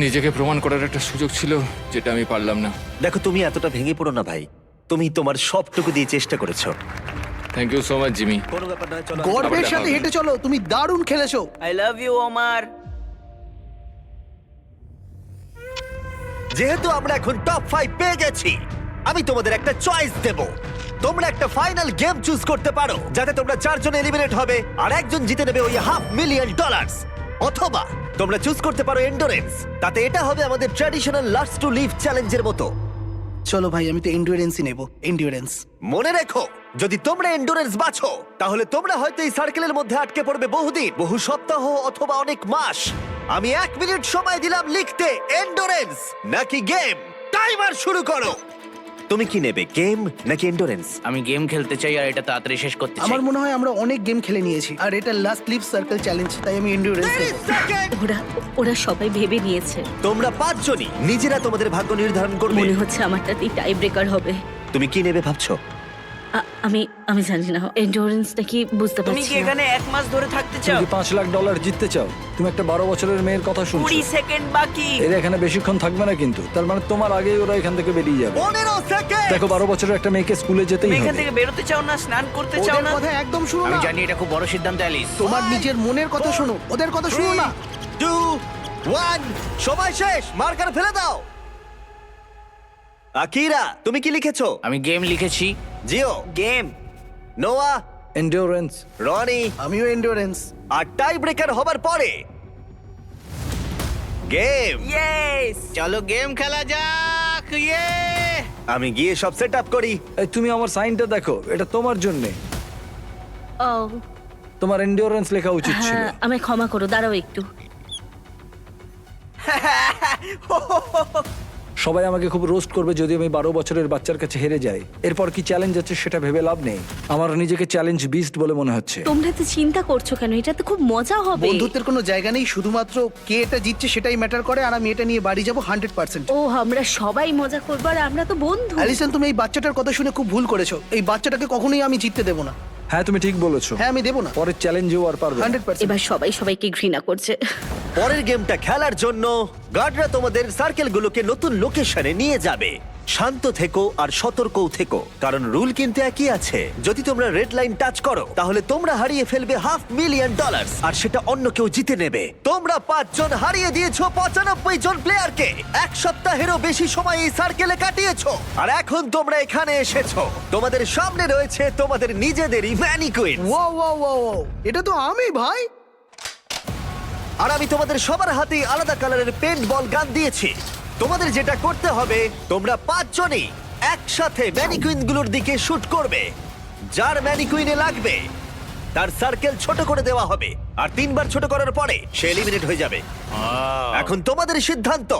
নিজেকে প্রমাণ করার একটা সুযোগ ছিল, যেটা আমি পারলাম না। দেখো, তুমি এতটা ভেঙে পড়ো না ভাই, তুমি তোমার সবটুকু দিয়ে চেষ্টা করেছো। Thank you so much Jimmy. কোনো ব্যাপার নয়, চলো। গর্বের আবার সাথে দেখা হেঁটে চলো, তুমি দারুণ খেলেছো। আই লাভ ইউ ওমার। যেহেতু আমরা এখন টপ 5 পেয়ে গেছি, আমি তোমাদের একটা চয়েস দেব। তোমরা একটা ফাইনাল গেম চুজ করতে পারো, যাতে তোমরা 4 জন এলিমিনেট হবে আর একজন জিতে নেবে ওই $500,000 মিলিয়ন। অথবা তোমরা চুজ করতে পারো এন্ডুরেন্স, তাতে এটা হবে আমাদের ট্র্যাডিশনাল লাস্ট টু লিভ চ্যালেঞ্জের মতো। চলো ভাই, আমি তো এন্ডুরেন্সই নেব, এন্ডুরেন্স। মনে রেখো, যদি তোমরা এন্ডুরেন্স বাছো তাহলে তোমরা হয়তো এই সার্কেলের মধ্যে আটকে পড়বে বহুদিন, বহু সপ্তাহ অথবা অনেক মাস। আমি 1 মিনিট সময় দিলাম লিখতে এন্ডুরেন্স নাকি গেম। টাইমার শুরু করো। তুমি কি নেবে, গেম নাকি এন্ডুরেন্স? আমি গেম খেলতে চাই আর এটা তাড়াতাড়ি শেষ করতে চাই। আমার মনে হয় আমরা অনেক গেম খেলে নিয়েছি, আর এটা লাস্ট লিভ সার্কেল চ্যালেঞ্জ, তাই আমি এন্ডুরেন্স 30 নেব। সেকেন্ড। ওরা সবাই ভেবে নিয়েছে। তোমরা 5 জনই নিজেরা তোমাদের ভাগ্য নির্ধারণ করবে। মনে হচ্ছে আমারটাতেই টাই ব্রেকার হবে। তুমি কি নেবে ভাবছো? আমি জানি না, এন্ডুরেন্সটা কি বুঝতে পারছি না। 1 মাস ধরে থাকতে তুমি কি $5 লাখ জিততে চাও? তুমি একটা 12 বছরের মেয়ের কথা শুনছো। 20 সেকেন্ড বাকি। এরা এখানে বেশিক্ষণ থাকবে না কিন্তু, তার মানে তোমার আগেই ওরা এখান থেকে বেরিয়ে যাবে। 15 সেকেন্ড। দেখো, 12 বছরের একটা মেয়েকে স্কুলে যেতেই হবে। বেরোতে চাও না, স্নান করতে চাও না? ওদের কথা একদম শুনো আমি না। জানি এটা খুব বড় সিদ্ধান্ত অ্যালিস। তোমার নিজের মনের কথা শোনো, ওদের কথা শুনো না। 2 1 সময় শেষ, মার্কার ফেলে দাও। আকিরা, তুমি কি লিখেছো? আমি গেম লিখেছি। জিও গেম। নোয়া, এন্ডিওরেন্স। রনি, আমিও এন্ডুরেন্স। আর টাই ব্রেকার হবার পরে গেম। ইয়েস। চলো গেম খেলা যাক। ইয়ে! আমি গিয়ে সব সেট আপ করি। এই তুমি আমার সাইনটা দেখো, এটা তোমার জন্যে। ও তোমার এন্ডিওরেন্স লেখা উচিত ছিল। হ্যাঁ, আমায় ক্ষমা করো, দাঁড়াও একটু। সবাই আমাকে খুব রোস্ট করবে যদি আমি 12 বছরের বাচ্চার কাছে হেরে যাই। এরপর কি চ্যালেঞ্জ আছে সেটা ভেবে লাভ নেই। আমার নিজেকে চ্যালেঞ্জ বিস্ট বলে মনে হচ্ছে। তোমরা তো চিন্তা করছো কেন? এটা তো খুব মজা হবে। বন্ধুত্বের কোনো জায়গা নেই, শুধুমাত্র কে এটা জিতছে সেটাই ম্যাটার করে, আর আমি এটা নিয়ে বাড়ি যাব 100%। ও, আমরা সবাই মজা করবো আর আমরা তো বন্ধু। অ্যালিসন, তুমি এই বাচ্চাটার কথা শুনে খুব ভুল করেছো। এই বাচ্চাটাকে কখনোই আমি জিততে দেবো না। হ্যাঁ, তুমি ঠিক বলেছো। হ্যাঁ, আমি দেবো না, পরের চ্যালেঞ্জেও আর পারবে না। 100%। এবার সবাই সবাইকে ঘৃণা করছে। পরের গেমটা খেলার জন্য গার্ডরা তোমাদের সার্কেলগুলোকে নতুন লোকেশনে নিয়ে যাবে। শান্ত থেকো আর সতর্কও থেকো, কারণ রুল কিন্তু একই আছে। যদি তোমরা রেড লাইন টাচ করো তাহলে তোমরা হারিয়ে ফেলবে $500,000 মিলিয়ন, আর সেটা অন্য কেউ জিতে নেবে। তোমরা 5 জন হারিয়ে দিয়েছো 95 জন প্লেয়ারকে। 1 সপ্তাহেরও বেশি সময় এই সার্কেলে কাটিয়েছো, আর এখন তোমরা এখানে এসেছো। তোমাদের সামনে রয়েছে তোমাদের নিজেদেরই ম্যানিকুইন। ও, এটা তো আমি ভাই। আর আমি তোমাদের সবার হাতেই আলাদা কালারের পেন্ট বল গান দিয়েছি। তোমাদের যেটা করতে হবে, তোমরা 5 জনই একসাথে ম্যানিকুইন গুলোর দিকে শুট করবে। যার ম্যানিকুইনে লাগবে তার সার্কেল ছোট করে দেওয়া হবে আর 3 বার ছোট করার পরে সে এলিমিনেট হয়ে যাবে। এখন তোমাদের সিদ্ধান্ত,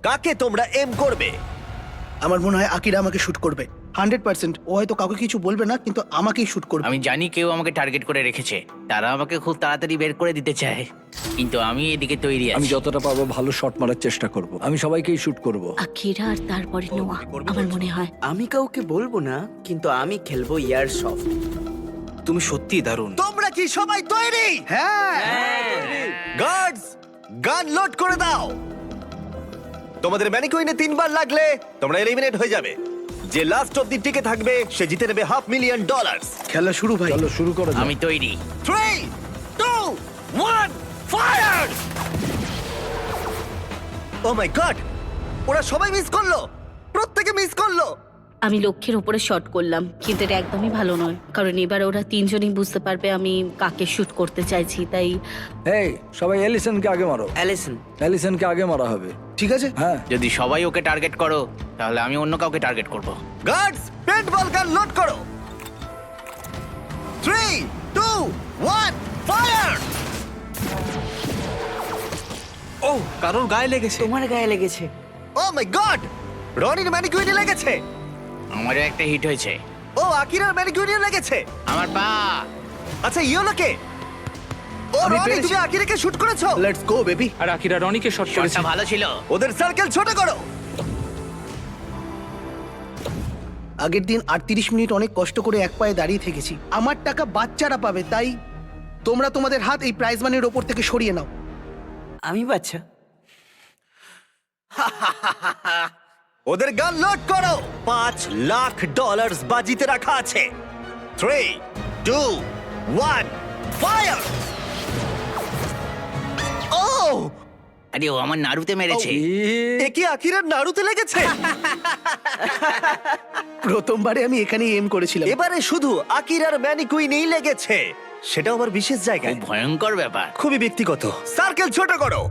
কাকে তোমরা এম করবে? আমার মনে হয় আকিরা আমাকে শুট করবে 100%। ও হয়তো কাউকে কিছু বলবে না, কিন্তু আমাকেই শুট করবে। আমি জানি কেউ আমাকে টার্গেট করে রেখেছে, তারা আমাকে খুব তাড়াতাড়ি বের করে দিতে চায়, কিন্তু আমি এদিকে তৈরি আমি আছি। যতটা পারবো ভালো শট মারার চেষ্টা করব। আমি সবাইকেই শুট করব। আকিরা আর তারপরে নোয়া আমার মনে হয়। আমি কাউকে বলবো না, কিন্তু আমি খেলবো ইয়ার সফট। তুমি সত্যি দারুণ। তোমরা কি সবাই তৈরি? হ্যাঁ, গার্ডস, গান লোড করে দাও। তোমাদের ম্যানিকুইনে 3 বার লাগলে তোমরা এলিমিনেট হয়ে যাবে। যে লাস্ট অবধি টিকে থাকবে সে জিতে নেবে $500,000। খেলা শুরু ভাই। চলো শুরু করো। আমি তৈরি। 3, 2, 1, ফায়ার! ও মাই গড, ওরা সবাই মিস করলো, প্রত্যেকে মিস করলো। আমি লক্ষ্যের উপরে শট করলাম, কিন্তু এটা একদমই ভালো নয়, কারণ এবার ওরা তিনজনই বুঝতে পারবে আমি কাকে শুট করতে চাইছি। তাই এই সবাই এলিসনকে আগে মারো। অ্যালিসন, এলিসনকে আগে মারা হবে। ঠিক আছে। হ্যাঁ, যদি সবাই ওকে টার্গেট করো, তাহলে আমি অন্য কাউকে টার্গেট করব। গার্ডস, পেন্টবল গান লোড করো। 3, 2, 1, ফায়ার! ও, কারোর গায়ে লেগেছে। তোমার গায়ে লেগেছে। ও মাই গড, রনির ম্যানিকুইনে লেগেছে। আমারও একটা হিট হয়েছে। ও আকিরার ম্যানিকুইনে লেগেছে। আমার পা। আচ্ছা ইয়োলোকে, ও আমি রনি, পেরেছি। তুমি আকিরাকে শুট করেছো। Let's go baby. আর আকিরা রনিকে শট করেছে। শটটা ভালো ছিল। ওদের সার্কেল ছোট করো। আগের দিন 38 মিনিট অনেক কষ্ট করে এক পায়ে দাঁড়িয়ে থেকেছি। আমার টাকা বাচ্চারা পাবে, তাই তোমরা তোমাদের হাত এই প্রাইজ মানির ওপর থেকে সরিয়ে নাও। আমি বাচ্চা? ওদের গান লোড করো। $5,00,000 বাজিতে রাখা আছে। 3, 2, 1, ফায়ার! ও, আরে ও আমার নাড়ুতে মেরেছে। এ কি আকিরার নাড়ুতে লেগেছে? প্রথমবারে আমি এখানেই এম করেছিলাম। এবারে শুধু আকিরার ম্যানিকুইনেই লেগেছে, সেটাও আমার বিশেষ জায়গায়। খুব ভয়ঙ্কর ব্যাপার। খুবই ব্যক্তিগত। সার্কেল ছোট করো।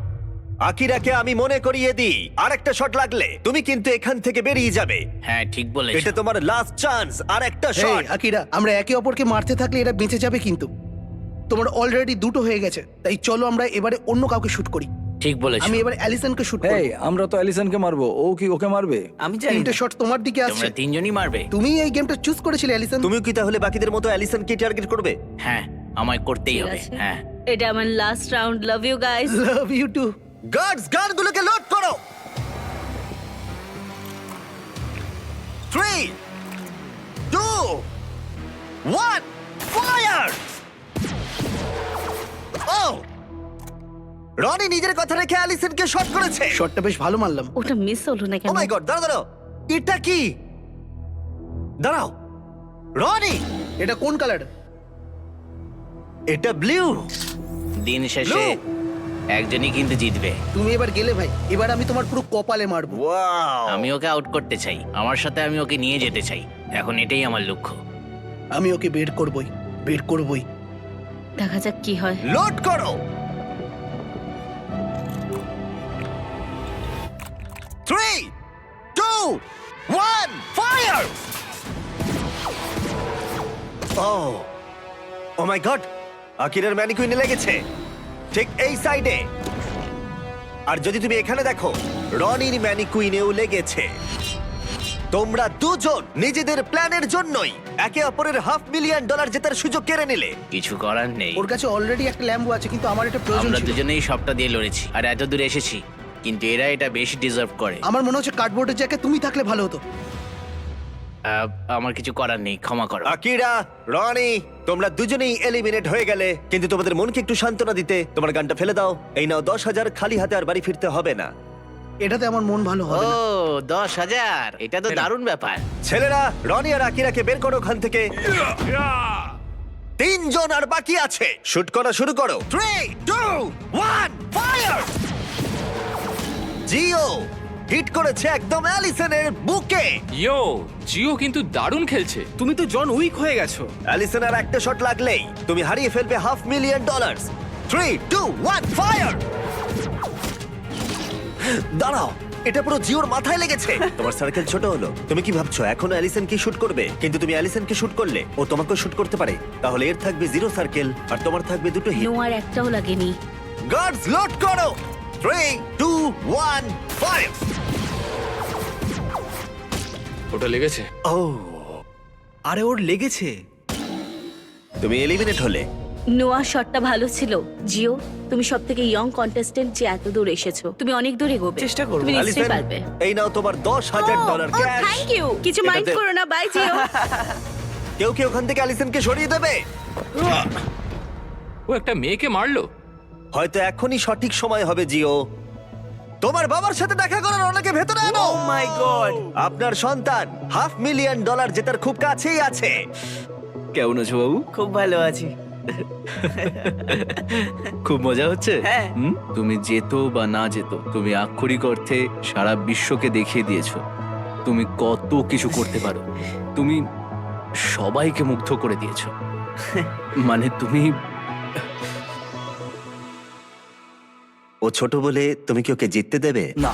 আকিরাকে আমি মনে করিয়ে দিই, আরেকটা শট লাগলে তুমি কিন্তু এখান থেকে বেরিয়ে যাবে। হ্যাঁ, ঠিক বলেছো। এটা তোমার লাস্ট চান্স, আর একটা এই, শট। আকিরা, আমরা একে অপরকে মারতে থাকলে এরা বেঁচে যাবে, কিন্তু তোমার অলরেডি দুটো হয়ে গেছে। তাই চলো আমরা এবারে অন্য কাউকে শুট করি। ঠিক বলেছো। আমি এবার অ্যালিসনকে শুট এই করব। আমরা তো এলিসনকে মারবো, ও কি ওকে মারবে? আমি জানি তিনটে শট তোমার দিকে আসছে। তোমরা তিনজনই মারবে। তুমি এই গেমটা চুজ করেছিলে অ্যালিসন। তুমি কি তাহলে বাকিদের মতো অ্যালিসনকে টার্গেট করবে? হ্যাঁ, আমায় করতেই ঠিক হবে। আছে। হ্যাঁ। এটা আমার last round. Love you guys. Love you too. Guards, গানগুলোকে লোড করো। 3, 2, 1, ফায়ার! ও, রনি নিজের কথা রেখে অ্যালিসনকে শট করেছে। শটটা বেশ ভালো মারলাম। ওটা মিস হলো না ও কেন? মাই গড, দাঁড়াও দাঁড়াও, এটা কি? দাঁড়াও, রনি, এটা কোন কালার? এটা ব্লু। দিন শেষে একজনই কিন্তু জিতবে। তুমি এবার গেলে ভাই, এবার আমি তোমার পুরো কপালে মারবো। ওয়াও, আমি ওকে আউট করতে চাই, আমার সাথে আমি ওকে নিয়ে যেতে চাই। এখন এটাই আমার লক্ষ্য। আমি ওকে বের করবই, বের করবই। দেখা যাক কি হয়। লোড করো। 3, 2, 1, ফায়ার! ও মাই গড, আকিরার ম্যানিকুইনে লেগেছে ঠিক এই সাইডে। আর যদি তুমি এখানে দেখো, রনির ম্যানিকুইনেও লেগেছে। তোমরা দুজন নিজেদের প্ল্যানের জন্যই একে অপরের $500,000 জেতার সুযোগ কেড়ে নিলে। কিছু করার নেই। ওর কাছে অলরেডি একটা ল্যাম্বো আছে, কিন্তু আমার এটা প্রয়োজন আমরা ছিল। দুজনেই সবটা দিয়ে লড়েছি আর এত দূর এসেছি, কিন্তু এরা এটা বেশি ডিজার্ভ করে। আমার মনে হচ্ছে কার্ডবোর্ডের জায়গায় তুমি থাকলে ভালো হতো। আমার কিছু করার নেই, ক্ষমা করো। আকিরা, রনি, তোমরা দুজনেই এলিমিনেট হয়ে গেলে, কিন্তু তোমাদের মনকে একটু সান্ত্বনা দিতে তোমার গানটা ফেলে দাও। এই নাও 10,000, খালি হাতে আর বাড়ি ফিরতে হবে না। এটাতে আমার মন ভালো ও, হবে না। 10,000, এটা তো দারুণ ব্যাপার। ছেলেরা, রনি আর আকিরাকে বের করো ওখান থেকে। 3 জন আর বাকি আছে। শুট করা শুরু করো। 3, 2, 1, ফায়ার! জিও হিট করেছে একদম অ্যালিসনের বুকে। ইয়ো, জিও কিন্তু দারুণ খেলছে। তুমি তো জন উইক হয়ে গেছো। অ্যালিসন আর একটা শট লাগলেই তুমি হারিয়ে ফেলবে $500,000। 3, 2, 1, ফায়ার! দাঁড়াও, এটা পুরো জিওর মাথায় লেগেছে। তোমার সার্কেল ছোট হলো। তুমি কি ভাবছো এখনো অ্যালিসন কি শুট করবে? কিন্তু তুমি অ্যালিসনকে শুট করলে ও তোমাকেও শুট করতে পারে। তাহলে এর থাকবে 0 সার্কেল আর তোমার থাকবে 2টো হিট। নোয়ার একটাও লাগেনি। গার্ডস লোড করো। 3 2 1 ফায়ার। ওটা লেগেছে। ও আরে ওর লেগেছে। তুমি এলিমিনেট হলে। নোয়া শটটা ভালো ছিল। জিও, তুমি সব থেকে ইয়ং কন্টেস্টেন্ট যে এত দূর এসেছো। তুমি অনেক দূর এগোবে। চেষ্টা করবো। তুমি নিশ্চয়ই অ্যালিসন, পারবে। এই নাও তোমার $10,000 ক্যাশ। Thank you. কিছু মাইন্ড এটাতে- করো না, বাই জিও। কেউ কি ওখান থেকে অ্যালিসনকে সরিয়ে দেবে? ও একটা মেয়েকে মারলো। হয়তো এখনই সঠিক সময় হবে জিও। তোমার বাবার সাথে দেখা করার অনেকে ভেতরে আনো। ও মাই গড। আপনার সন্তান $500,000 জেতার খুব কাছেই আছে। কেমন আছো বাবু? খুব ভালো আছি। খুব মজা হচ্ছে। হ্যাঁ। তুমি যেতো বা না যেতো, তুমি আক্ষরিক অর্থে সারা বিশ্বকে দেখিয়ে দিয়েছো তুমি কত কিছু করতে পারো। তুমি সবাইকে মুগ্ধ করে দিয়েছো। মানে তুমি ও ছোট বলে তুমি কি ওকে জিততে দেবে? না,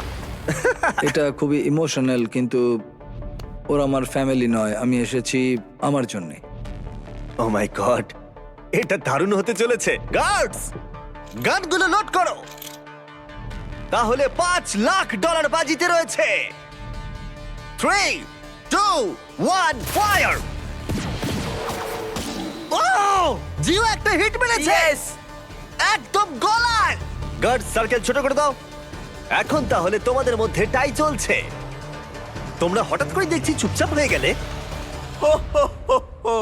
এটা খুবই ইমোশনাল, কিন্তু ওরা আমার ফ্যামিলি নয়। আমি এসেছি আমার জন্যে। ও মাই গড, এটা দারুণ হতে চলেছে। গার্ডস, গানগুলো লোড করো। তাহলে $5,00,000 বাজিতে রয়েছে। 3 2 1 ফায়ার। ও জিও একটা হিট মেরেছে। একদম গলায়। গার্ড সার্কেল ছোট করে দাও। এখন তাহলে তোমাদের মধ্যে টাই চলছে। তোমরা হঠাৎ করে দেখছি চুপচাপ হয়ে গেলে। হো হো হো হো।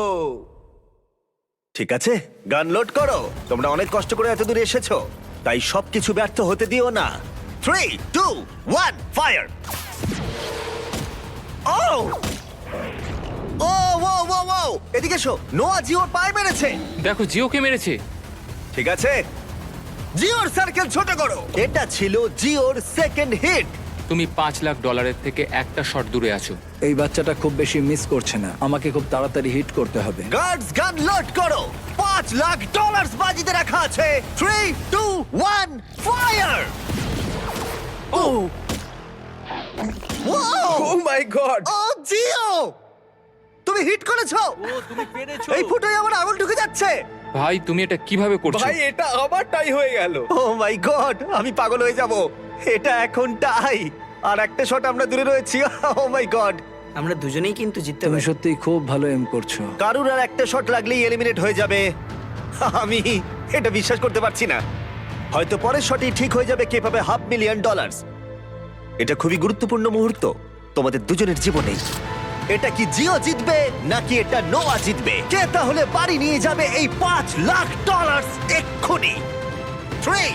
ঠিক আছে, গান লোড করো। তোমরা অনেক কষ্ট করে এত দূরে এসেছো, তাই সবকিছু ব্যর্থ হতে দিও না। 3 2 1 ফায়ার। ও ও ও ও ও, এদিকে এসো। নোয়া জিওর পায়ে মেরেছে। দেখো জিওকে মেরেছে। ঠিক আছে, জিওর সার্কেল ছোট করো। এটা ছিল জিওর সেকেন্ড হিট। তুমি $5,00,000 থেকে একটা শট দূরে আছো। এই বাচ্চাটা খুব বেশি মিস করছে না। আমাকে খুব তাড়াতাড়ি হিট করতে হবে। গার্ডস গান লোড করো। $5,00,000 বাজিতে রাখা আছে। 3 2 1 ফায়ার। ও ও মাই গড। ও জিও, তুমি হিট করেছো। তুমি পেরেছো। এই ফুটোয় আমার আঙুল ঢুকে যাচ্ছে। ভাই তুমি এটা কিভাবে করছো? এটা আবার টাই হয়ে গেল। ও মাই গড, আমি পাগল হয়ে যাব। এটা এখন টাই, আর একটা শট আমরা দূরে রয়েছি। ও মাই গড, আমরা দুজনেই কিন্তু জিততে তুমি পারি। সত্যিই খুব ভালো এম করছো। কারুর আর একটা শট লাগলেই এলিমিনেট হয়ে যাবে। আমি এটা বিশ্বাস করতে পারছি না। হয়তো পরের শটই ঠিক হয়ে যাবে কে পাবে $500,000। এটা খুবই গুরুত্বপূর্ণ মুহূর্ত তোমাদের দুজনের জীবনে। এটা কি জিও জিতবে নাকি এটা নোয়া জিতবে? কে তাহলে বাড়ি নিয়ে যাবে এই $5,00,000 এক্ষুনি? 3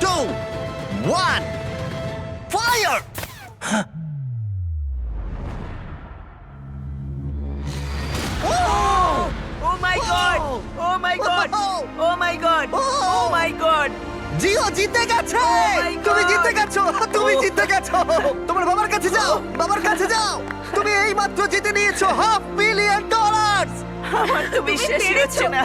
2 1 ফায়ার। ও মাই গড, ও মাই গড, ও মাই গড, ও মাই গড। জিও জিতে গেছে। my তুমি God! জিতে গেছো, তুমি জিতে গেছো। তোমার বাবার কাছে যাও, বাবার কাছে যাও। তুমি এই মাত্র জিতে নিয়েছো $500,000। আমার তো বিশ্বাসই হচ্ছে না।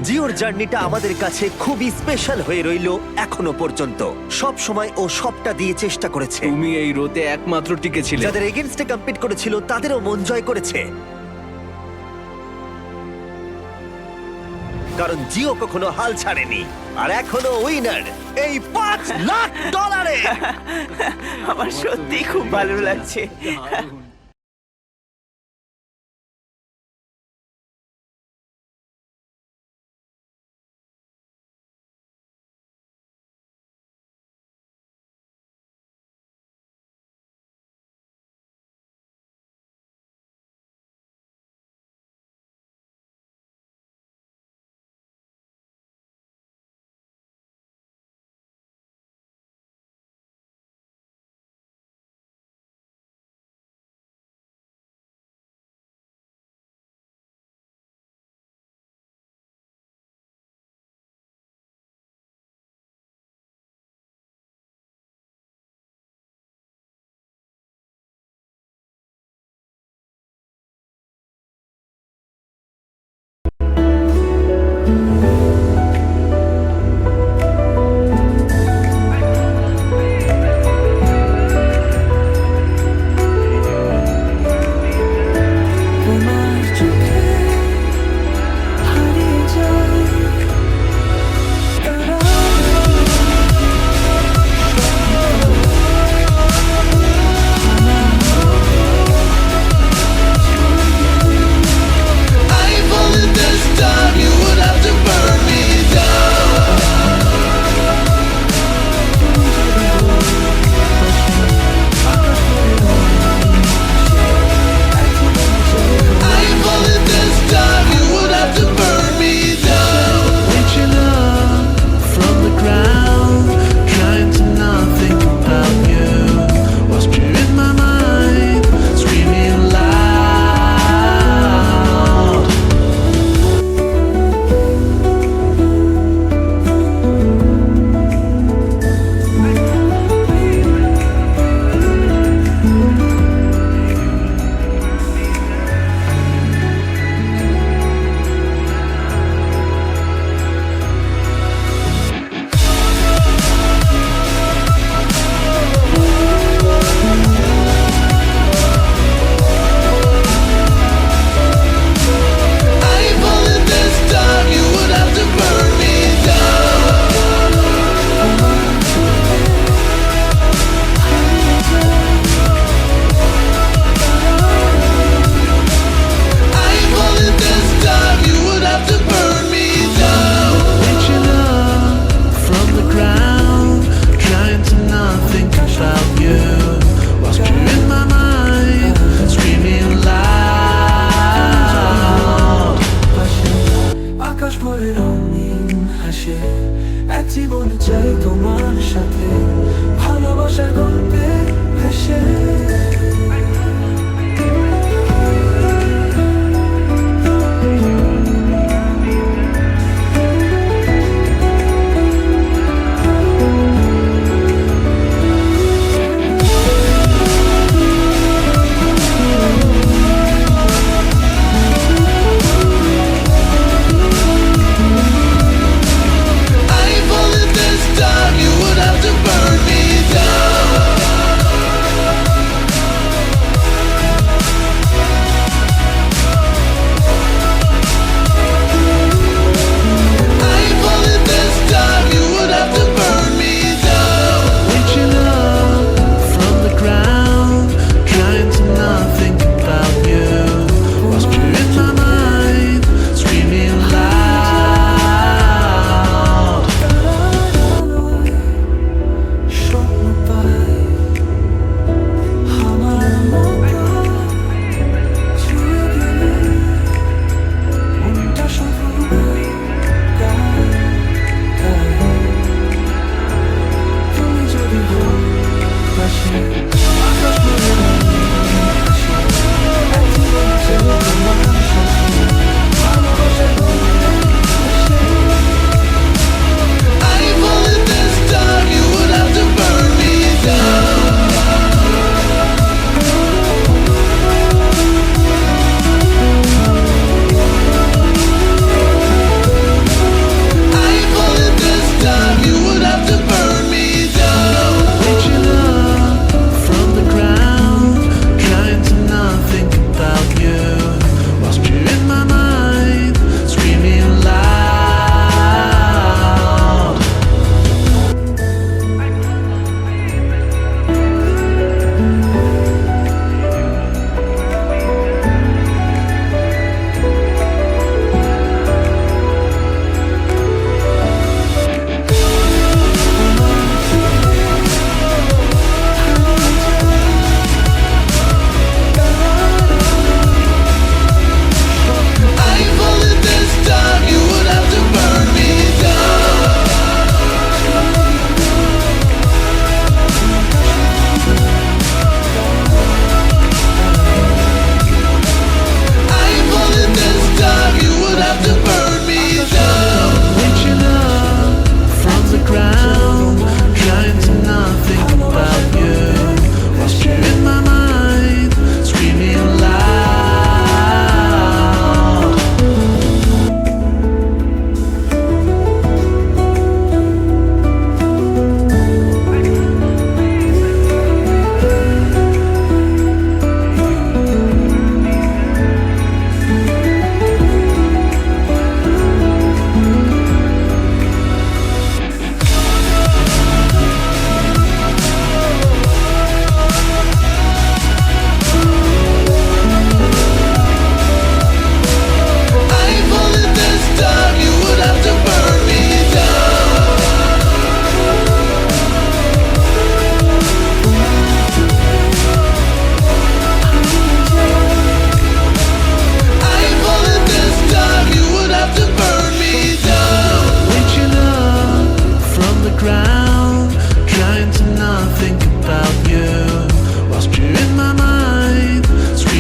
জিওর জার্নিটা আমাদের কাছে খুবই স্পেশাল হয়ে রইলো এখনো পর্যন্ত। সব সময় ও সবটা দিয়ে চেষ্টা করেছে। তুমি এই রোতে একমাত্র টিকে ছিলে। যাদের এগেইনস্টে কম্পিট করেছিল তাদেরও মন জয় করেছে। কারণ জিও কখনো হাল ছাড়েনি, আর এখনো উইনার এই $5,00,000। আমার সত্যি খুব ভালো লাগছে।